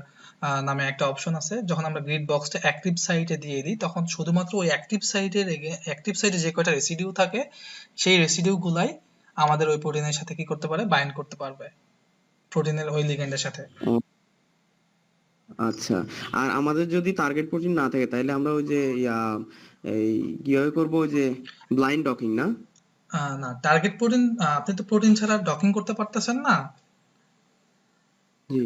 নামে একটা অপশন আছে। যখন আমরা গ্রিড বক্সটা অ্যাক্টিভ সাইটে দিয়ে দিই তখন শুধুমাত্র ওই অ্যাক্টিভ সাইটে যে কয়টা রেসিডিউ থাকে সেই রেসিডিউ গুলাই আমাদের ওই প্রোটিনের সাথে কি করতে পারে, বাইন্ড করতে পারবে প্রোটিনের ওই লিগ্যান্ডের সাথে। আচ্ছা, আর আমাদের যদি টার্গেট প্রোটিন না থাকে তাহলে আমরা ওই যে এই কিভাবে করবো, ওই যে ব্লাইন্ড ডকিং না? না, টার্গেট প্রোটিন আপনি তো প্রোটিন ছাড়া ডকিং করতে পারতেছেন না। জি।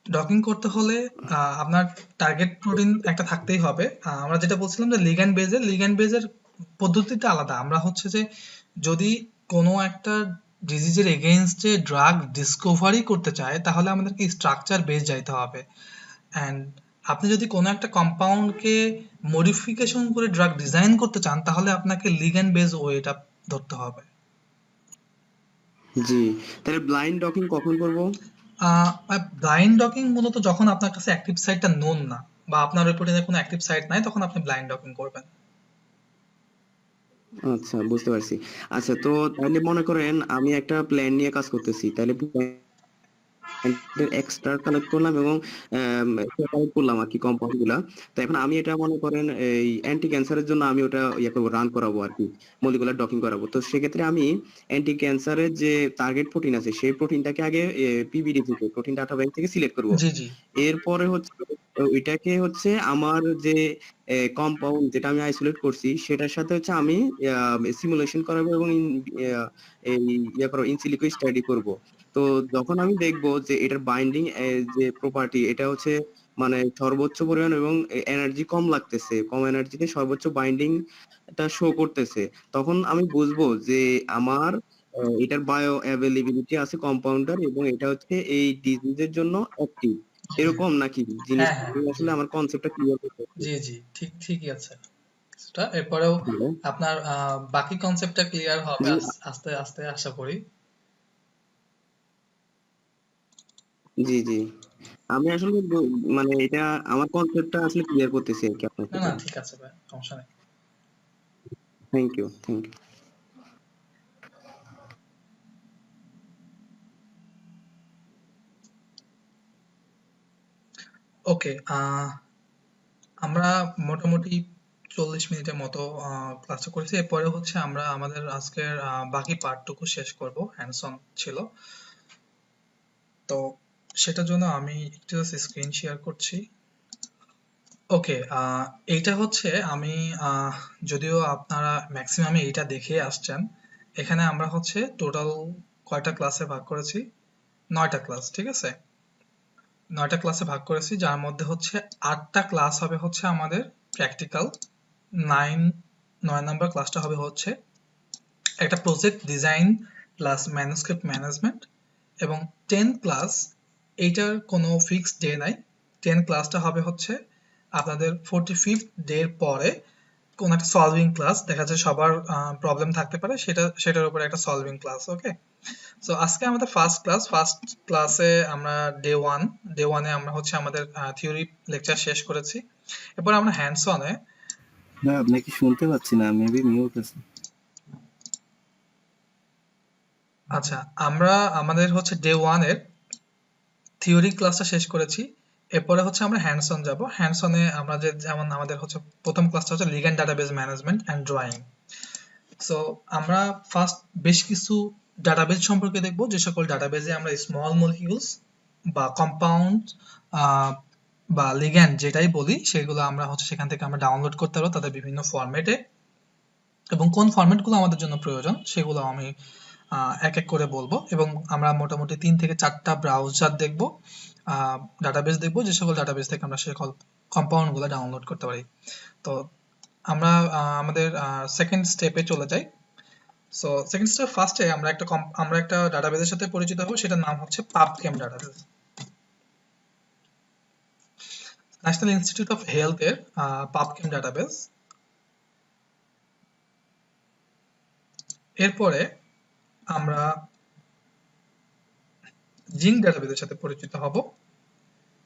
ডকিং করতে হলে আপনার টার্গেট প্রোটিন একটা থাকতেই হবে। আমরা যেটা বলছিলাম যে লিগ্যান্ড বেজের পদ্ধতিটা আলাদা। আমরা হচ্ছে যে যদি কোনো একটা ডিজিজের এগেইনস্টে ড্রাগ ডিসকভারি করতে চায় তাহলে আমাদেরকে স্ট্রাকচার বেস যাইতে হবে। অ্যান্ড আপনি যদি কোনো একটা কম্পাউন্ডকে মডিফিকেশন করে ড্রাগ ডিজাইন করতে চান তাহলে আপনাকে লিগ্যান্ড বেজ ওয়েটা ধরতে হবে। জি, তাহলে ব্লাইন্ড ডকিং কখন করব? ব্লাইন্ড ডকিং মূলত যখন আপনার কাছে অ্যাক্টিভ সাইটটা নোন না বা আপনার ওই প্রোটিনের কোনো অ্যাক্টিভ সাইট নাই তখন আপনি ব্লাইন্ড ডকিং করবেন। আচ্ছা, বুঝতে পারছি। আচ্ছা, তো তাহলে মনে করেন আমি একটা প্ল্যান নিয়ে কাজ করতেছি, তাহলে এক্সট্রা কালেক্ট করলাম এবং সেপারেট করলাম আর কি কম্পাউন্ড গুলা। তো এখন আমি এটা মনে করেন এই অ্যান্টি ক্যান্সারের জন্য আমি ওটা ইয়ে করবো, রান করাবো আর কি, মলিকুলার ডকিং করাবো। তো সেক্ষেত্রে আমি অ্যান্টি ক্যান্সারের যে টার্গেট প্রোটিন আছে সেই প্রোটিনটাকে আগে পিবিডি থেকে, প্রোটিন ডাটা ব্যাংক থেকে সিলেক্ট করবো। জি জি এরপরে হচ্ছে ওইটাকে হচ্ছে আমার যে কম্পাউন্ড যেটা আমি আইসোলেট করছি সেটার সাথে হচ্ছে আমি সিমুলেশন করাবো এবং এই ইয়ে করবো, ইন সিলিকো স্টাডি করব। তো যখন আমি দেখবো যে এটার বাইন্ডিং যে প্রপার্টি এটা হচ্ছে মানে সর্বোচ্চ পরিমাণ এবং এনার্জি কম লাগতেছে, কম এনার্জিতে সর্বোচ্চ বাইন্ডিং এটা শো করতেছে, তখন আমি বুঝবো যে আমার এটার বায়ো অ্যাভেলেবিলিটি আছে কম্পাউন্ডার এবং এটা হচ্ছে এই ডিজিজের জন্য অ্যাক্টিভ। এরকম নাকি হ্যাঁ জিনিসটা? হ্যাঁ আমি জি আসলে আমার কনসেপ্টটা ক্লিয়ার করতে চাচ্ছি। জি জি ঠিকই আছে। এরপরেও হ্যালো। আপনার বাকি কনসেপ্টটা ক্লিয়ার হবে জি। আস্তে আস্তে আশা করি। জি জি, আমি আসলে মানে এটা আমার কনসেপ্টটা আসলে ক্লিয়ার করতেছি আর কি আপনার না না সাথে। ঠিক আছে ভাই, সমস্যা নেই। Thank you, thank you. Okay, আমরা মোটামুটি 40 মিনিটের মতো ক্লাসটা করেছি। এরপরে হচ্ছে আমরা আমাদের আজকের বাকি পার্টটুকু শেষ করব, হ্যান্ডস অন ছিল। তো সেটার জন্য আমি একটু স্ক্রিন শেয়ার করছি। ওকে, এইটা হচ্ছে আমি যদিও আপনারা ম্যাক্সিমামে এইটা দেখে আসছেন। এখানে আমরা হচ্ছে টোটাল কয়টা ক্লাসে ভাগ করেছি? 9টা ক্লাস, ঠিক আছে। 9টা ক্লাসে ভাগ করেছি, যার মধ্যে হচ্ছে 8টা ক্লাস হবে হচ্ছে আমাদের প্র্যাকটিক্যাল। 9 নাম্বার ক্লাসটা হবে হচ্ছে একটা project design plus manuscript management. এবং 10 ক্লাস, এইটার কোনো ফিক্সড ডে নাই। 10 ক্লাসটা হবে হচ্ছে আপনাদের 45th ডের পরে কোন একটা সলভিং ক্লাস। দেখা যায় সবার প্রবলেম থাকতে পারে, সেটার উপরে একটা সলভিং ক্লাস। ওকে, সো আজকে আমাদের ফার্স্ট ক্লাসে আমরা ডে ওয়ানে আমরা হচ্ছে আমাদের থিওরি লেকচার শেষ করেছি। এরপর আমরা হ্যান্ডস অনে, না আপনাকে শুনতে পাচ্ছি না, মেবি মিউট আছে। আচ্ছা আমরা আমাদের হচ্ছে ডে ওয়ানের থিওরি ক্লাসটা শেষ করেছি। এরপরে হচ্ছে আমরা হ্যান্ডস অন যাব। হ্যান্ডস অনে আমরা যেমন আমাদের হচ্ছে প্রথম ক্লাসটা হচ্ছে ligand database management and drawing. So আমরা ফার্স্ট বেশ কিছু ডাটাবেস সম্পর্কে দেখব, যে সকল ডাটাবেজে আমরা স্মল মলিকিউলস বা কম্পাউন্ড বা লিগ্যান্ড যেটাই বলি সেগুলো আমরা হচ্ছে সেখান থেকে আমরা ডাউনলোড করতে পারবো তাদের বিভিন্ন ফরম্যাটে, এবং কোন ফরম্যাটগুলো আমাদের জন্য প্রয়োজন সেগুলো আমি এক এক করে বলবো। এবং আমরা মোটামুটি 3 থেকে 4টা ব্রাউজার দেখব, ডাটাবেস দেখব, যে সকল ডাটাবেস থেকে আমরা সকল কম্পাউন্ডগুলো ডাউনলোড করতে পারি। তো আমরা আমাদের সেকেন্ড স্টেপে চলে যাই। সো সেকেন্ড স্টেপ ফার্স্টে আমরা একটা ডাটাবেসের সাথে পরিচিত হব, সেটার নাম হচ্ছে PubChem database. National Institute of Health এর পাবকেম ডাটাবেস। এরপরে আমরা জিঙ্ক ডাটাবেসের সাথে পরিচিত হব,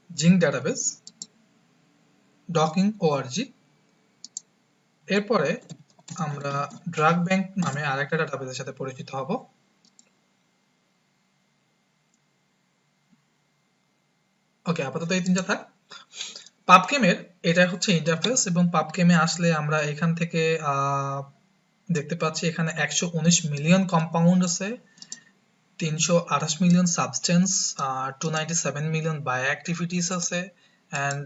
জিঙ্ক ডাটাবেস, ডকিং ওআরজি। এরপরে আমরা ড্রাগ ব্যাংক নামে আরেকটা ডাটাবেসের সাথে পরিচিত হব। ওকে, আপাতত এই তিনটা থাক। পাবকেমের এটা হচ্ছে ইন্টারফেস, এবং পাবকেমে আসলে আমরা এখান থেকে দেখতে পাচ্ছি এখানে 119 মিলিয়ন কম্পাউন্ড আছে, 328 মিলিয়ন সাবস্টেন্স, 297 মিলিয়ন বায়োঅ্যাক্টিভিটিস আছে, and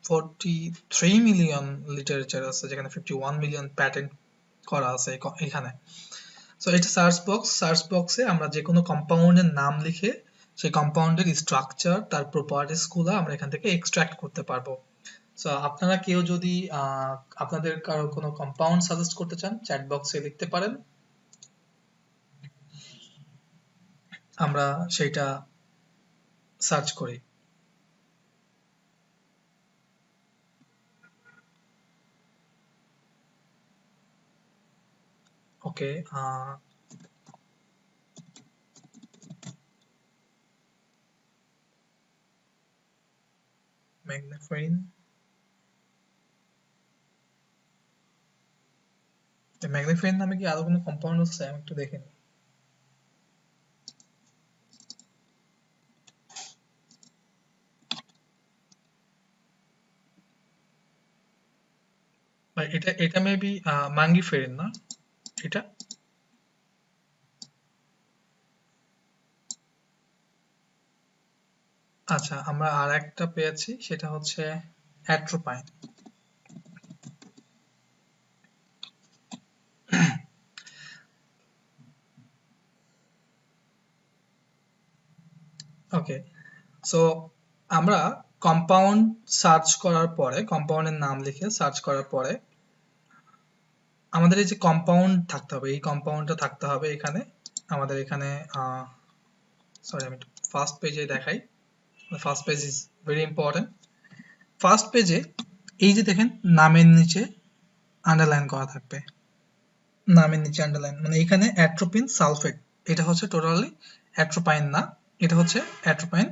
43 মিলিয়ন লিটারেচার আছে, যেখানে 51 মিলিয়ন প্যাটেন্ট করা আছে এখানে। সো এটা সার্চ বক্সে আমরা যে কোনো কম্পাউন্ডের নাম লিখে সেই কম্পাউন্ডের স্ট্রাকচার, তার প্রপার্টিস গুলো আমরা এখান থেকে এক্সট্রাক্ট করতে পারবো। সো আপনারা কেউ যদি আপনাদের কারো কোনো কম্পাউন্ড সাজেস্ট করতে চান, চ্যাট বক্সে লিখতে পারেন, আমরা সেটা সার্চ করি। ওকে, ম্যাগনিফাইন নামে কি আরো কোনো কম্পাউন্ড আছে? আমি একটু দেখে নিই। এটা মেবি ম্যাঙ্গিফেরিন না এটা? আচ্ছা, আমরা আর একটা পেয়েছি, সেটা হচ্ছে অ্যাট্রোপাইন। ওকে, সো আমরা কম্পাউন্ড সার্চ করার পরে, কম্পাউন্ডের নাম লিখে সার্চ করার পরে আমাদের এই যে কম্পাউন্ড থাকতে হবে, এই কম্পাউন্ডটা থাকতে হবে এখানে আমাদের এখানে। সরি, আমি ফার্স্ট পেজে দেখাই। First page is very important. First পেজে এই যে দেখেন নামের নিচে আন্ডারলাইন করা থাকবে, নামের নিচে আন্ডারলাইন, মানে এখানে অ্যাট্রোপিন সালফেট, এটা হচ্ছে টোটালি অ্যাট্রোপাইন না, এটা হচ্ছে অ্যাট্রোপাইন।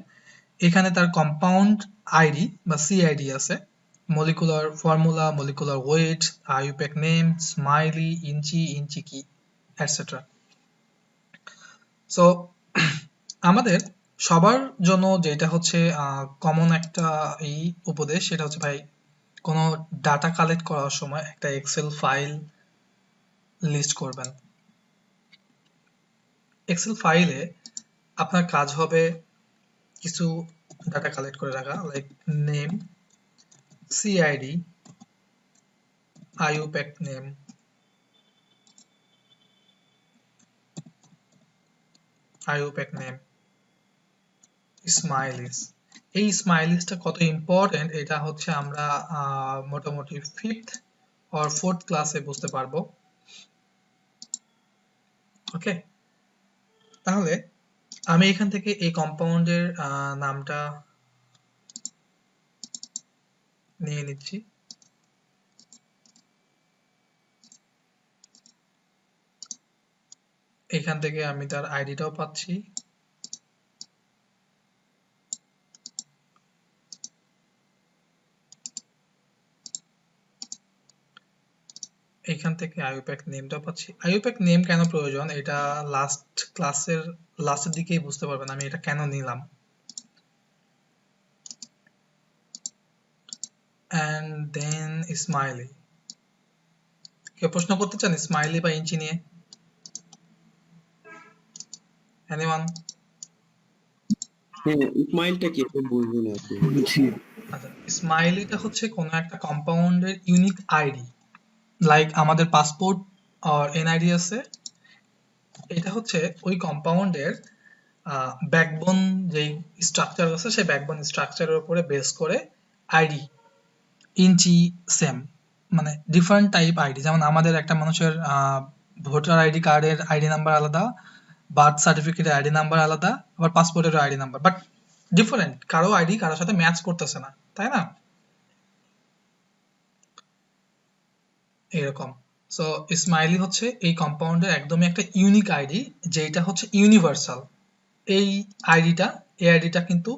এখানে তার কম্পাউন্ড আইডি বা সিআইডি আছে, molecular formula, molecular weight, IUPAC name, SMILES, InChI key, etcetera. So আমাদের সবার জন্য যেটা হচ্ছে কমন একটা এই উপদেশ, সেটা হচ্ছে ভাই কোনো ডাটা কালেক্ট করার সময় একটা এক্সেল ফাইল লিস্ট করবেন। এক্সেল ফাইলে আপনার কাজ হবে কিছু ডাটা কালেক্ট করে রাখা, লাইক নেম, সিআইডি, আইইউপ্যাক নেম, স্মাইলিস। এই স্মাইলিসটা কত ইম্পর্টেন্ট এটা হচ্ছে আমরা মোটামুটি 5th or 4th ক্লাসে বুঝতে পারবো। ওকে, তাহলে আমি এখান থেকে এই কম্পাউন্ডের নামটা নিয়ে নিচ্ছি। এখান থেকে আমি তার আইডিটাও পাচ্ছি। এখান থেকে আইইউপ্যাক নেমটাও পাচ্ছি। আইইউপ্যাক নেম কেন প্রয়োজন এটা লাস্ট ক্লাসের লাস্টের দিকেই বুঝতে পারবেন আমি এটা কেন নিলাম। and then smiley. কেউ প্রশ্ন করতে চান স্মাইলি বা ইঞ্চি নিয়ে? এনিওয়ান? হ্যাঁ, স্মাইলটা কি একটু বুঝবো না আর কি। জি আচ্ছা, স্মাইলিটা হচ্ছে কোনো একটা কম্পাউন্ডের ইউনিক আইডি, লাইক আমাদের পাসপোর্ট আর এনআইডি আছে, এটা হচ্ছে ওই কম্পাউন্ডের ব্যাকবোন যেই স্ট্রাকচার আছে সেই ব্যাকবোন স্ট্রাকচারের উপরে বেস করে আইডি ইঞ্চি সেম, মানে ডিফারেন্ট টাইপ আইডি। যেমন আমাদের একটা মানুষের ভোটার আইডি কার্ডের আইডি নাম্বার আলাদা, বার্থ সার্টিফিকেটের আইডি নাম্বার আলাদা, আবার পাসপোর্টের আইডি নাম্বার, বাট ডিফারেন্ট, কারো আইডি কারোর সাথে ম্যাচ করতেছে না, তাই না? এরকম। সো স্মাইলি হচ্ছে এই কম্পাউন্ডের একদমই একটা ইউনিক আইডি, যেটা হচ্ছে ইউনিভার্সাল। এই আইডিটা, এই আইডিটা কিন্তু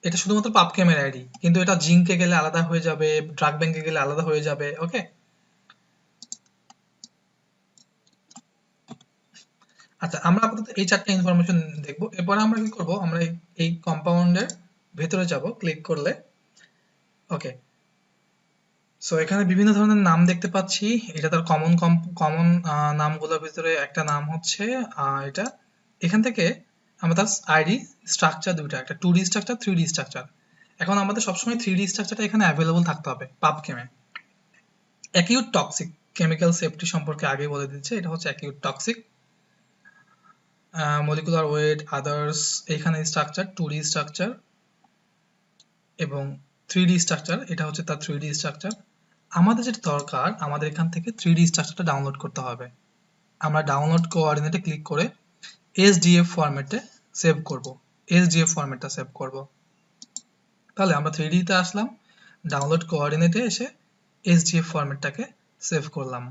এটা শুধুমাত্র পাবকেমের আইডি, কিন্তু এটা জিঙ্কে গেলে আলাদা হয়ে যাবে, ড্রাগ ব্যাংকে গেলে আলাদা হয়ে যাবে। ওকে, আচ্ছা, আমরা আপাতত এই চারটা ইনফরমেশন দেখবো। এরপরে আমরা কি করব, আমরা এই কম্পাউন্ডের ভেতরে যাব ক্লিক করলে। ওকে, সো এখানে বিভিন্ন ধরনের নাম দেখতে পাচ্ছি। এটা তার কমন নামগুলোর ভিতরে একটা নাম হচ্ছে এটা। এখান থেকে আমরা তার আইডি স্ট্রাকচার দুটো, একটা 2D স্ট্রাকচার, 3D স্ট্রাকচার। এখন আমাদের সবসময় 3D স্ট্রাকচারটা এখানে অ্যাভেলেবল থাকতে হবে পাবকেমে। অ্যাকিউট টক্সিক, কেমিক্যাল সেফটি সম্পর্কে আগে বলে দিচ্ছে, এটা হচ্ছে acute toxic. Molecular weight, others, এখানে স্ট্রাকচার 2D স্ট্রাকচার, এবং 3D স্ট্রাকচার, এটা হচ্ছে তার 3D স্ট্রাকচার। আমাদের যেটা দরকার, আমাদের এখান থেকে 3D স্ট্রাকচারটা ডাউনলোড করতে হবে। আমরা ডাউনলোড কোঅর্ডিনেটে ক্লিক করে SDF ফরম্যাটে সেভ করব, SDF ফরম্যাটটা সেভ করব। তাহলে আমরা 3D তে আসলাম, ডাউনলোড কোঅর্ডিনেটে এসে SDF ফরম্যাটটাকে সেভ করলাম।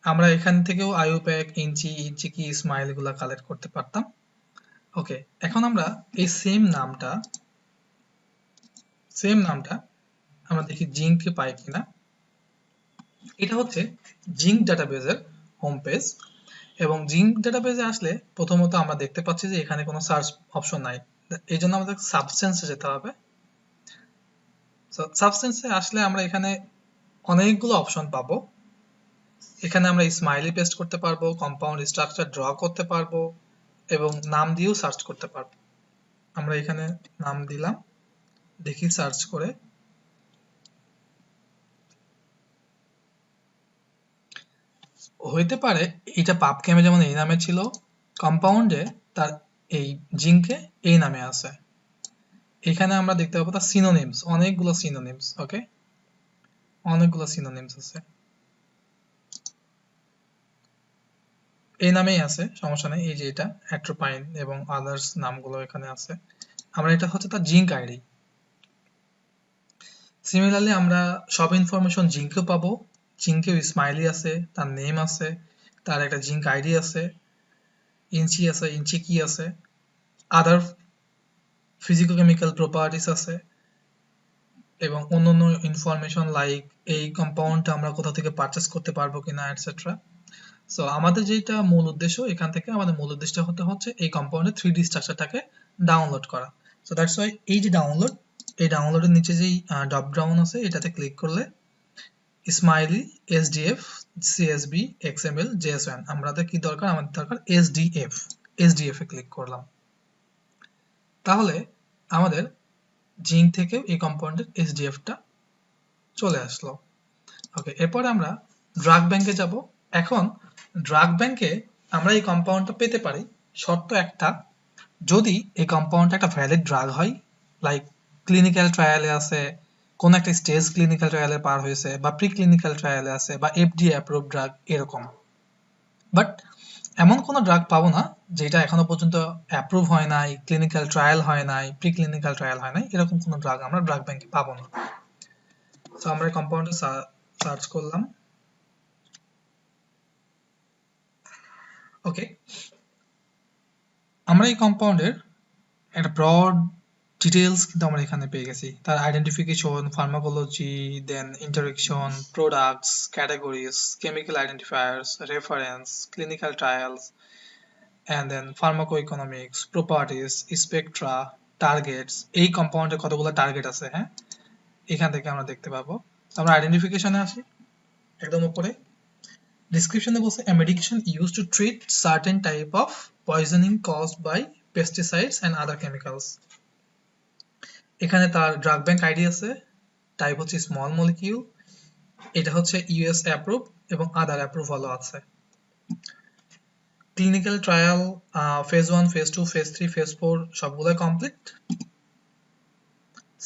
আমরা এখান থেকেও আইইউপ্যাক, ইঞ্চি কি, স্মাইল এগুলা কালেক্ট করতে পারতাম। ওকে, এখন আমরা এই সেম নামটা আমরা দেখি জিঙ্কে পাই কিনা। এটা হচ্ছে জিঙ্ক ডাটাবেজের হোম পেজ, এবং জিঙ্ক ডাটাবেজে আসলে প্রথমত আমরা দেখতে পাচ্ছি যে এখানে কোনো সার্চ অপশন নাই, এই জন্য আমাদের সাবস্টেন্সে যেতে হবে। সাবস্টেন্সে আসলে আমরা এখানে অনেকগুলো অপশন পাবো। এখানে আমরা স্মাইলি পেস্ট করতে পারবো, কম্পাউন্ড স্ট্রাকচার ড্র করতে পারবো, এবং নাম দিয়েও সার্চ করতে পারবো। আমরা এখানে নাম দিলাম, দেখি সার্চ করে। হইতে পারে এটা পাবকেমে যেমন এই নামে ছিল, কম্পাউন্ডে তার এই জিঙ্কে এই নামে আছে। এখানে আমরা দেখতে পাবো তার সিনোনিমস, অনেকগুলো সিনোনিমস। ওকে, অনেকগুলো সিনোনিমস আছে, এই নামেই আছে, সমস্যা নেই। এই যে এটা অ্যাট্রোপাইন এবং আদার্স নামগুলো এখানে আছে। আমরা, এটা হচ্ছে তার জিঙ্ক আইডি। সিমিলারলি আমরা সব ইনফরমেশন জিঙ্কেও পাবো, জিঙ্কেও স্মাইলি আছে, তার নেম আছে, তার একটা জিঙ্ক আইডি আছে, ইঞ্চি কি আছে, আদার ফিজিকোকেমিক্যাল প্রপার্টিস আছে, এবং অন্যান্য ইনফরমেশন লাইক এই কম্পাউন্ডটা আমরা কোথা থেকে পারচেস করতে পারবো কিনা, এটসেট্রা। সো আমাদের যেটা মূল উদ্দেশ্য, এখান থেকে আমাদের মূল উদ্দেশ্যটা হচ্ছে এই কম্পাউন্ডের 3D স্ট্রাকচারটাকে ডাউনলোড করা। সো দ্যাটস ওয়াই এই যে ডাউনলোড, এই ডাউনলোডের নিচে যেই ড্রপ ডাউন আছে, এটাতে ক্লিক করলে smiley, SDF, CSV, XML, JSON, আমাদের কি দরকার, আমাদের দরকার SDF এ ক্লিক করলাম। তাহলে আমাদের জিঙ্ক থেকে এই কম্পাউন্ডের SDF-টা চলে আসলো। ওকে, এরপরে আমরা ড্রাগ ব্যাংকে যাব। এখন ড্রাগ ব্যাংকে আমরা এই কম্পাউন্ডটা পেতে পারি, শর্ত একটা, যদি এই কম্পাউন্ডটা একটা ভ্যালিড ড্রাগ হয়, লাইক ক্লিনিক্যাল ট্রায়ালে আছে, কোন একটা স্টেজ ক্লিনিক্যাল ট্রায়ালে পার হয়েছে, বা প্রি ক্লিনিক্যাল ট্রায়ালে আছে, বা FDA অ্যাপ্রুভ ড্রাগ এরকম। বাট এমন কোনো ড্রাগ পাবো না যেটা এখনো পর্যন্ত অ্যাপ্রুভ হয় নাই, ক্লিনিক্যাল ট্রায়াল হয় নাই, প্রি ক্লিনিক্যাল ট্রায়াল হয় নাই, এরকম কোনো ড্রাগ আমরা ড্রাগ ব্যাংকে পাবো না। তো আমরা কম্পাউন্ডে সার্চ করলাম। ওকে, আমরা এই কম্পাউন্ডের একটা ব্রড ডিটেইলস কিন্তু আমরা এখানে পেয়ে গেছি, তার identification, pharmacology, then interaction, products, categories, chemical identifiers, reference, clinical trials, and then pharmacoeconomics, properties, spectra, targets। এই কম্পাউন্ডে কতগুলো টার্গেট আছে, হ্যাঁ, এখান থেকে আমরা দেখতে পাবো। আমরা আইডেন্টিফিকেশনে আসি একদম উপরে। ডিসক্রিপশনে বলছে a medication used to treat certain type of poisoning caused by pesticides and other chemicals. এখানে তার ড্রাগ ব্যাংক আইডি আছে, টাইপ হচ্ছে স্মল মলিকিউল, এটা হচ্ছে ইউএস অ্যাপ্রুভ এবং আদার অ্যাপ্রুভালও আছে। Clinical trial phase 1, phase 2, phase 3, phase 4 সবগুলোই complete.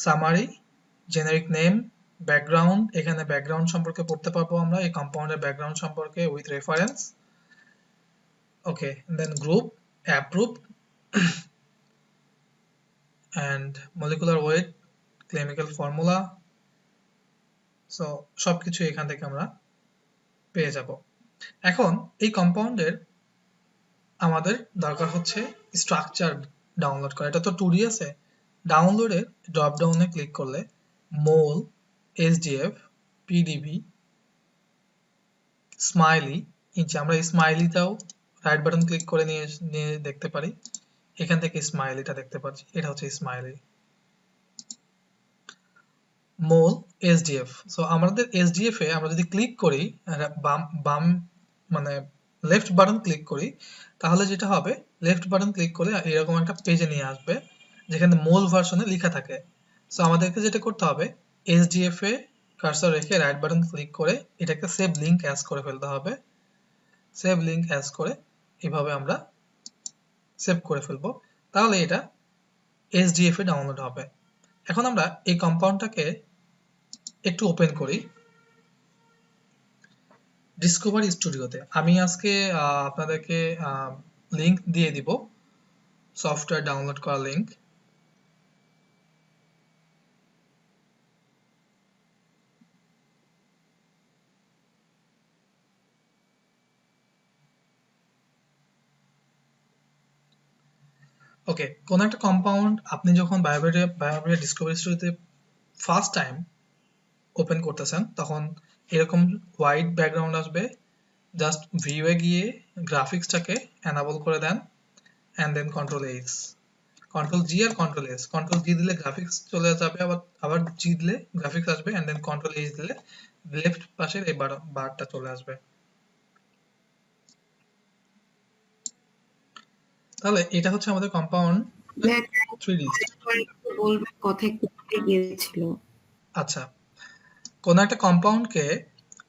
Summary, generic name, background, এখানে ব্যাকগ্রাউন্ড সম্পর্কে পড়তে পারবো আমরা, এই কম্পাউন্ডের ব্যাকগ্রাউন্ড সম্পর্কে with reference. Okay, then group, approve and molecular weight, chemical formula, so সবকিছু এখান থেকে আমরা পেয়ে যাব। এখন এই কম্পাউন্ডের আমাদের দরকার হচ্ছে স্ট্রাকচার ডাউনলোড করা। এটা তো 2D আছে, ডাউনলোডের ড্রপ ডাউনে ক্লিক করলে মোল, এসডিএফ, পিডিবি, স্মাইলি, আমরা এই স্মাইলিটাও রাইট বাটন ক্লিক করে নিয়ে দেখতে পারি। এখান থেকে স্মাইলিটা দেখতে পাচ্ছি, এটা হচ্ছে স্মাইলি। মোল, এসডিএফ, সো আমাদের এসডিএফ এ আমরা যদি ক্লিক করি, বাম মানে লেফট বাটন ক্লিক করি, তাহলে যেটা হবে লেফট বাটন ক্লিক করলে এরকম একটা পেজে নিয়ে আসবে যেখানে মোল ভার্সনে লেখা থাকে। সো আমাদেরকে যেটা করতে হবে, এসডিএফ এ কার্সর রেখে রাইট বাটন ক্লিক করে এটাকে সেভ লিংক অ্যাজ করে ফেলতে হবে। সেভ লিংক অ্যাজ করে এভাবে আমরা সেভ করে ফেলবো, তাহলে এটা এসডিএফ এ ডাউনলোড হবে। এখন আমরা এই কম্পাউন্ডটাকে একটু ওপেন করি ডিসকভারি স্টুডিওতে। আমি আজকে আপনাদেরকে লিংক দিয়ে দিব, সফটওয়্যার ডাউনলোড করার লিংক। ওকে, কোন একটা কম্পাউন্ড আপনি যখন বায়োমেট্রিক ডিসকভারি স্টুডিওতে ফার্স্ট টাইম ওপেন করতেছেন, তখন এরকম হোয়াইট ব্যাকগ্রাউন্ড আসবে। জাস্ট ভিউয়ে গিয়ে গ্রাফিক্সটাকে এনাবল করে দেন and then control H, control G আর কন্ট্রোল এস। কন্ট্রোল জি দিলে গ্রাফিক্স চলে যাবে, আবার জি দিলে গ্রাফিক্স আসবে, এন্ড দেন কন্ট্রোল এইচ দিলে লেফট পাশের এই বারটা চলে আসবে। তাহলে এটা হচ্ছে আমাদের কম্পাউন্ড 3D। বলবেন কথায় করতে গিয়েছিল। আচ্ছা, কোন একটা কম্পাউন্ডকে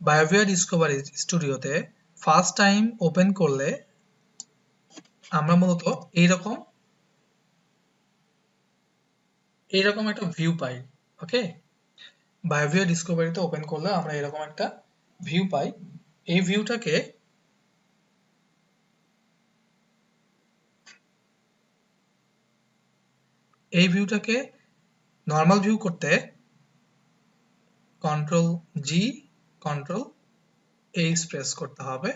বায়োভিয়া ডিসকভারি স্টুডিওতে ফার্স্ট টাইম ওপেন করলে আমরা মূলত এইরকম একটা ভিউ পাই। ওকে, বায়োভিয়া ডিসকভারিতে ওপেন করলে আমরা এরকম একটা ভিউ পাই। এই ভিউটাকে নর্মাল ভিউ করতে কন্ট্রোল জি কন্ট্রোল এইচ প্রেস করতে হবে,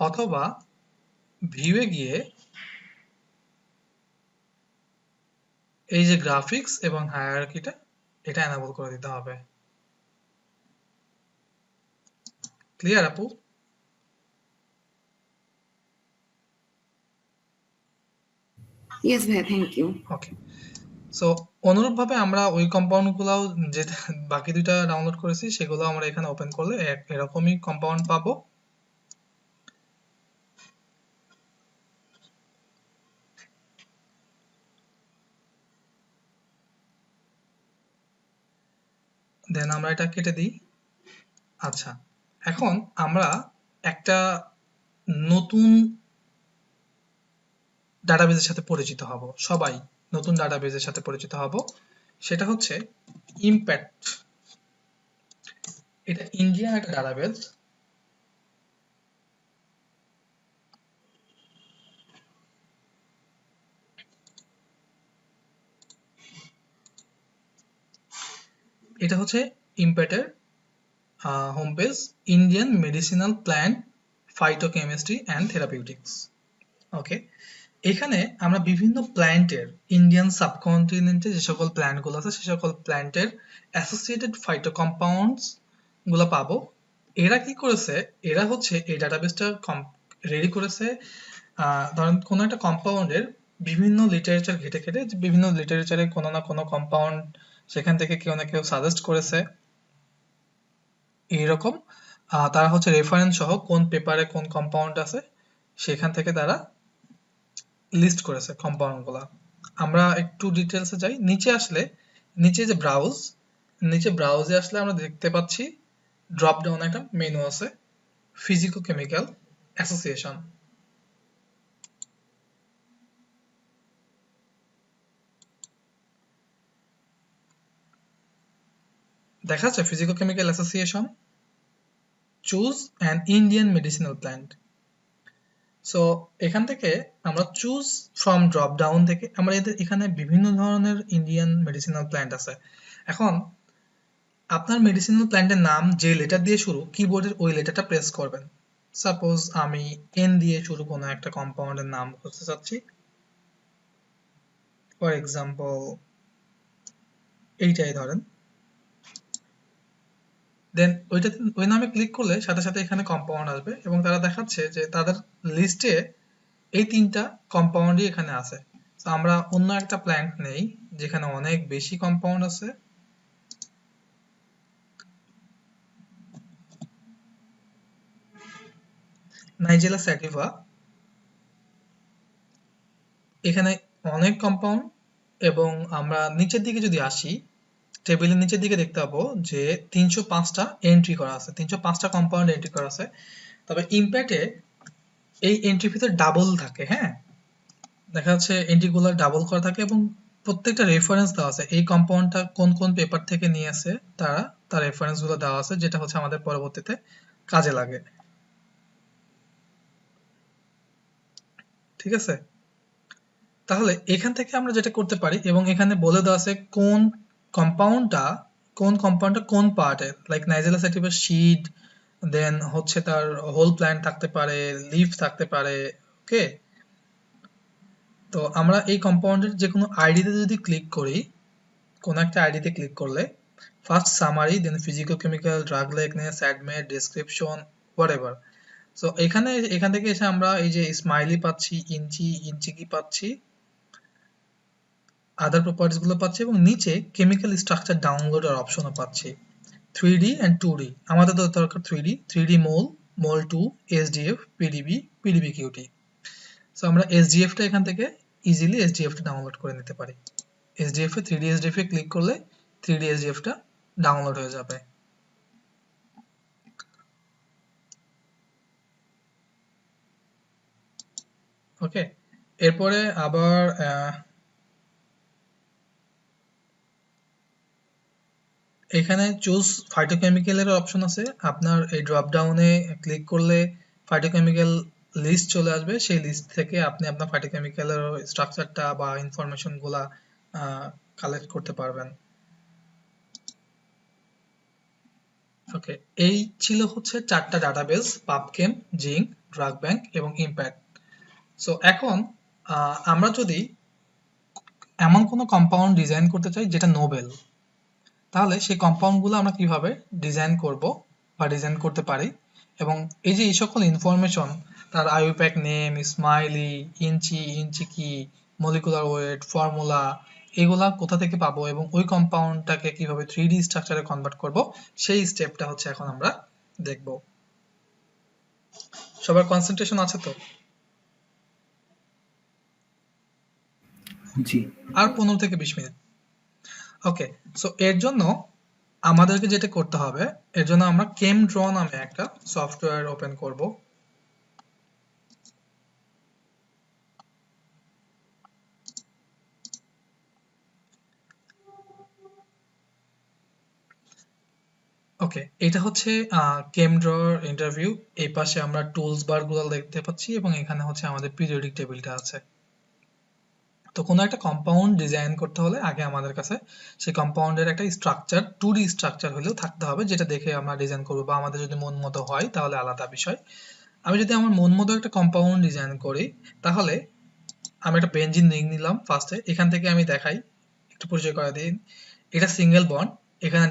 অথবা ভিউয়ে গিয়ে এই যে গ্রাফিক্স এবং হায়ারার্কিটা এটা এনাবল করে দিতে হবে। ক্লিয়ার আপু? ইয়েস ভাই, থ্যাংক ইউ। ওকে, সো অনুরূপভাবে আমরা ওই কম্পাউন্ডগুলোও যে বাকি দুইটা ডাউনলোড করেছি সেগুলো আমরা এখানে ওপেন করলে এরকমই কম্পাউন্ড পাবো। দেন আমরা এটা কেটে দিই। আচ্ছা, এখন আমরা একটা নতুন ডাটাবেজের সাথে পরিচিত হব। সবাই নতুন ডাটাবেজের সাথে পরিচিত হব, সেটা হচ্ছে ইমপ্যাক্ট। এটা ইন্ডিয়ান একটা ডাটাবেজ। এটা হচ্ছে ইমপ্যাক্টের home page, Indian medicinal plant phytochemistry and therapeutics. Okay, এখানে আমরা বিভিন্ন প্ল্যান্টের, ইন্ডিয়ান সাবকন্টিনেন্টে যে সকল প্ল্যান্টগুলো আছে সে সকল প্ল্যান্টের অ্যাসোসিয়েটেড ফাইটো কম্পাউন্ডস গুলো পাবো। এরা কি করেছে, এরা হচ্ছে এই ডাটাবেসটা রেডি করেছে। ধরেন কোনো একটা কম্পাউন্ডের বিভিন্ন লিটারেচার ঘেটে ঘেটে, বিভিন্ন লিটারেচারে কোনো না কোনো কম্পাউন্ড সেখান থেকে কেউ না কেউ সাজেস্ট করেছে এইরকম, তারা হচ্ছে রেফারেন্স সহ কোন পেপারে কোন কম্পাউন্ড আছে সেখান থেকে তারা লিস্ট করেছে কম্পাউন্ড গুলা। আমরা একটু ডিটেলসে যাই, নিচে আসলে নিচে যে নিচে ব্রাউজে আসলে আমরা দেখতে পাচ্ছি ড্রপ ডাউন একটা মেনু আছে, ফিজিকো-কেমিক্যাল অ্যাসোসিয়েশন। দেখা যাচ্ছে physicochemical association, choose an Indian medicinal plant. So এখান থেকে আমরা চুজ ফ্রম ড্রপ ডাউন থেকে আমরা এখানে বিভিন্ন ধরনের ইন্ডিয়ান মেডিসিনাল প্ল্যান্ট আছে। এখন আপনার মেডিসিনাল প্ল্যান্টের নাম যে লেটার দিয়ে শুরু, কিবোর্ডের ওই লেটারটা প্রেস করবেন। সাপোজ আমি এন দিয়ে শুরু কোনো একটা কম্পাউন্ডের নাম করতে চাচ্ছি, ফর এক্সাম্পল এইটাই ধরেন, দেন ওই নামে ক্লিক করলে সাথে সাথে এখানে কম্পাউন্ড আসবে এবং তারা দেখাচ্ছে যে তাদের লিস্টে এই 3টা কম্পাউন্ডই এখানে আছে। তো আমরা অন্য একটা প্ল্যান্ট নেই যেখানে অনেক বেশি কম্পাউন্ড আছে, নাইজেলা স্যাটিভা। এখানে অনেক কম্পাউন্ড এবং আমরা নিচের দিকে যদি আসি, টেবিলের নিচের দিকে দেখতে পাবো যে 305টা এন্ট্রি করা আছে, 305টা কম্পাউন্ড এন্ট্রি করা আছে। তবে ইম্প্যাক্টে এই এন্ট্রির ভিতরে ডাবল থাকে, হ্যাঁ, দেখা যাচ্ছে এন্ট্রিগুলো ডাবল করা থাকে এবং প্রত্যেকটা রেফারেন্স দেওয়া আছে, এই কম্পাউন্ডটা কোন কোন পেপার থেকে নিয়ে আসে তার রেফারেন্স গুলো দেওয়া আছে, যেটা হচ্ছে আমাদের পরবর্তীতে কাজে লাগে। ঠিক আছে, তাহলে এখান থেকে আমরা যেটা করতে পারি, এবং এখানে বলে দেওয়া আছে কম্পাউন্ডটা কোন পার্টের, লাইক নাইজেলা স্যাটিভার শীট, দেন হচ্ছে তার হোল প্ল্যান্ট থাকতে পারে, লিফ থাকতে পারে। ওকে, তো আমরা এই কম্পাউন্ডের যে কোনো আইডিতে যদি ক্লিক করি, কোন একটা আইডিতে ক্লিক করলে first summary, then physicochemical, drug likeness, ADMET, description, whatever. So এখান থেকে এসে আমরা এই যে স্মাইলি পাচ্ছি, ইঞ্চি কি পাচ্ছি, আদার প্রপার্টিস গুলো পাচ্ছি এবং নিচে কেমিক্যাল স্ট্রাকচার ডাউনলোডের অপশনও পাচ্ছি। 3D and 2D, আমাদের তো দরকার 3D মোল 2, SDF, PDB QT। সো আমরা SDF টা এখান থেকে ইজিলি SDF টা ডাউনলোড করে নিতে পারি। SDF এ 3D SDF এ ক্লিক করলে 3D SDF টা ডাউনলোড হয়ে যাবে। ওকে, এরপরে আবার এখানে চুজ ফাইটোকেমিক্যালের অপশন আছে, আপনার এই ড্রপ ডাউনে ক্লিক করলে ফাইটোকেমিক্যাল লিস্ট চলে আসবে, সেই লিস্ট থেকে আপনি আপনার ফাইটোকেমিক্যালের স্ট্রাকচারটা বা ইনফরমেশন গুলা কালেক্ট করতে পারবেন। ওকে, এই ছিল হচ্ছে 4টা ডাটাবেস, পাবকেম, জিঙ্ক, ড্রাগ ব্যাংক এবং ইম্প্যাক্ট। সো এখন আমরা যদি এমন কোনো কম্পাউন্ড ডিজাইন করতে চাই যেটা নোবেল, তাহলে সেই কম্পাউন্ডগুলো আমরা কিভাবে ডিজাইন করব বা ডিজাইন করতে পারি, এবং এই যে এই সকল ইনফরমেশন, তার আইইউপ্যাক নেম, স্মাইলি, ইঞ্চি কি, মলিকুলার ওয়েট, ফর্মুলা, এগুলা কোথা থেকে পাবো এবং ওই কম্পাউন্ডটাকে কিভাবে 3D স্ট্রাকচারে কনভার্ট করব, সেই স্টেপটা হচ্ছে এখন আমরা দেখব। সবার কনসেন্ট্রেশন আছে তো? জি। আর 15 থেকে 20 মিনিট। ওকে, সো এর জন্য আমাদেরকে যেটা করতে হবে, এর জন্য আমরা কেমড্র নামে একটা সফটওয়্যার ওপেন করব। ওকে, এটা হচ্ছে কেমড্রর ইন্টারভিউ। এই পাশে আমরা টুলস বার গুলো দেখতে পাচ্ছি এবং এখানে হচ্ছে আমাদের পিরিয়ডিক টেবিলটা আছে। তো কোনো একটা কম্পাউন্ড ডিজাইন করতে হলে আগে আমাদের কাছে সেই কম্পাউন্ডের একটা স্ট্রাকচার, 2D স্ট্রাকচার হলেও থাকতে হবে, যেটা দেখে আমরা ডিজাইন করবো, বা আমাদের যদি মন মতো হয় তাহলে আলাদা বিষয়। আমি যদি আমার মন মতো একটা কম্পাউন্ড ডিজাইন করি, তাহলে আমি একটা বেনজিন রিং নিলাম ফার্স্টে। এখান থেকে আমি দেখাই, একটু পরিচয় করে দিই। এটা সিঙ্গেল বন্ড, এখানে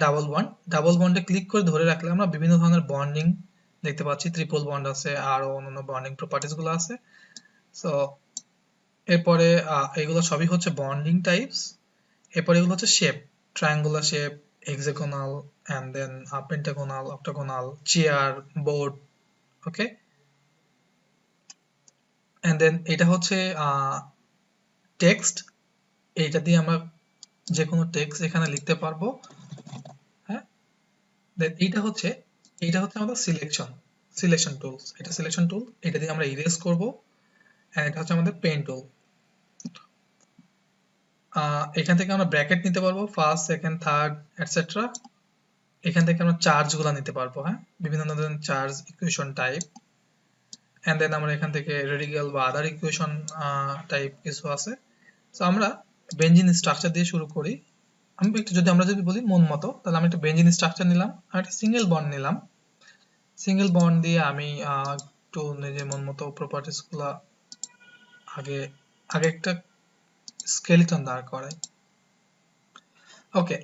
ডাবল বন্ডে ক্লিক করে ধরে রাখলে আমরা বিভিন্ন ধরনের বন্ডিং দেখতে পাচ্ছি, ট্রিপল বন্ড আছে, আরো অন্যান্য বন্ডিং প্রপার্টিস গুলো আছে। সো এরপরে এগুলো সবই হচ্ছে বন্ডিং টাইপস। এরপরে এগুলো হচ্ছে shape, triangular shape, hexagonal, and then pentagonal, octagonal, chair, board. Okay, and then এটা হচ্ছে টেক্সট, এইটা দিয়ে আমরা যে কোনো টেক্সট এখানে লিখতে পারবো। হ্যাঁ, দেন এইটা হচ্ছে আমাদের সিলেকশন টুলস। এটা সিলেকশন টুল, এটা দিয়ে আমরা ইরেজ করব। এন্ড এটা হচ্ছে আমাদের পেন টুল। এখান থেকে আমরা ব্র্যাকেট নিতে পারবো, ফার্স্ট, সেকেন্ড, থার্ড, এটসেট্রা। এখান থেকে আমরা চার্জ গুলা নিতে পারবো। হ্যাঁ, বিভিন্ন ধরনের charge equation type. And then আমরা এখান থেকে রেডিক্যাল বা আদার ইকুয়েশন টাইপ কিছু আছে। সো আমরা বেঞ্জিন স্ট্রাকচার দিয়ে শুরু করি। আমরা যদি বলি মন মতো, তাহলে আমি একটা বেঞ্জিন স্ট্রাকচার নিলাম আর একটা সিঙ্গেল বন্ড নিলাম। সিঙ্গেল বন্ড দিয়ে আমি একটু নিজের মন মতো প্রপার্টিস গুলা আগে একটা স্কেলিটন দাঁড় করাই। ওকে,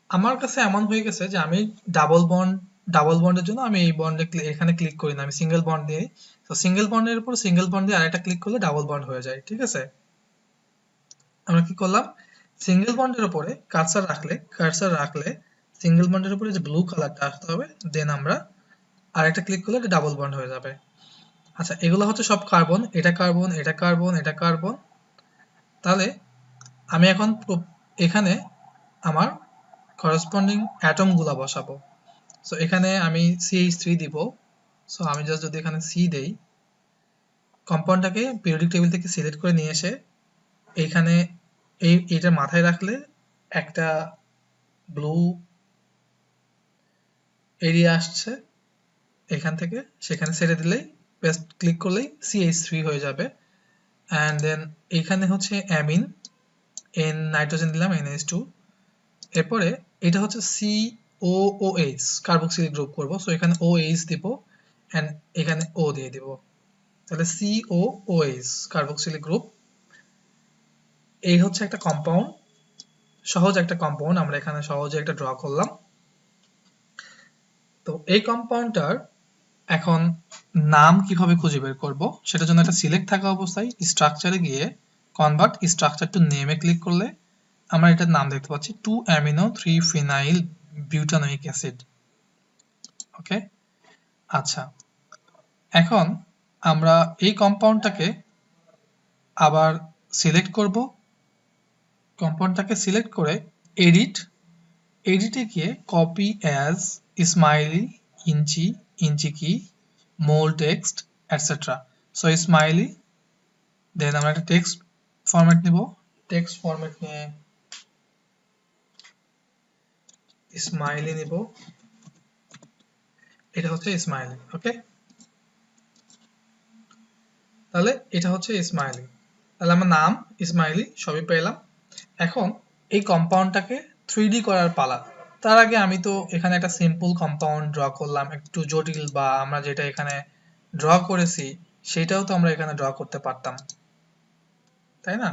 আমার কাছে এমন হয়ে গেছে যে আমি ডাবল বন্ডের জন্য আমি এই বন্ডে এখানে ক্লিক করি না, আমি সিঙ্গেল বন্ড দিই। তো সিঙ্গেল বন্ডের উপর সিঙ্গেল বন্ড দিয়ে আরেকটা ক্লিক করলে ডাবল বন্ড হয়ে যায়। ঠিক আছে, আমরা কি করলাম, সিঙ্গেল বন্ডের উপরে কার্সার রাখলে সিঙ্গেল বন্ডের উপরে যে ব্লু কালারটা আসতে হবে, দেন আমরা আরেকটা ক্লিক করলে এটা ডাবল বন্ড হয়ে যাবে। আচ্ছা, এগুলো হচ্ছে সব কার্বন, এটা কার্বন, এটা কার্বন, এটা কার্বন। তাহলে আমি এখন এখানে আমার করসপন্ডিং অ্যাটম গুলা বসাবো। সো এখানে আমি CH3 দিব। সো আমি জাস্ট যদি এখানে C দেই, কম্পাউন্ডটাকে পিরিয়ডিক টেবিল থেকে সিলেক্ট করে নিয়ে এসে এইখানে এইটার মাথায় রাখলে একটা ব্লু এরিয়া আসছে এখান থেকে, সেখানে ছেড়ে দিলেই পেস্ট ক্লিক করলেই CH3 হয়ে যাবে। অ্যান্ড দেন এইখানে হচ্ছে অ্যামিন, N নাইট্রোজেন দিলাম, NH2। এরপরে এটা হচ্ছে COOH, কার্বক্সিলিক গ্রুপ করব। সো এখানে OH দিব এন্ড এখানে O দিয়ে দিব। তাহলে COOH, কার্বক্সিলিক গ্রুপ। এই হচ্ছে একটা কম্পাউন্ড, সহজ একটা কম্পাউন্ড, আমরা এখানে সহজে একটা ড্র করলাম। তো এই কম্পাউন্ডটার এখন নাম কিভাবে খুঁজে বের করব, সেটার জন্য একটা সিলেক্ট থাকা অবস্থায় স্ট্রাকচারে গিয়ে কনভার্ট স্ট্রাকচার টু নেমে ক্লিক করলে আমরা এটার নাম দেখতে পাচ্ছি 2-amino-3-phenyl বুটানোইক অ্যাসিড। ওকে, আচ্ছা, এখন আমরা এই কম্পাউন্ডটাকে আবার সিলেক্ট করব। কম্পাউন্ডটাকে সিলেক্ট করে এডিটে গিয়ে কপি অ্যাজ, স্মাইলি, ইঞ্চি কি, মোল টেক্সট, এটসেট্রা। সো স্মাইলি, দেন আমরা একটা টেক্সট ফরম্যাট নিব। টেক্সট ফরম্যাট নিয়ে স্মাইলি নিব, এটা হচ্ছে স্মাইলি। ওকে, তাহলে এটা হচ্ছে স্মাইলি। তাহলে আমার নাম স্মাইলি সবই পেলাম। এখন এই কম্পাউন্ডটাকে 3D করার পালা। তার আগে আমি তো এখানে একটা সিম্পল কম্পাউন্ড ড্র করলাম, একটু জটিল বা আমরা যেটা এখানে ড্র করেছি সেটাও তো আমরা এখানে ড্র করতে পারতাম, তাই না?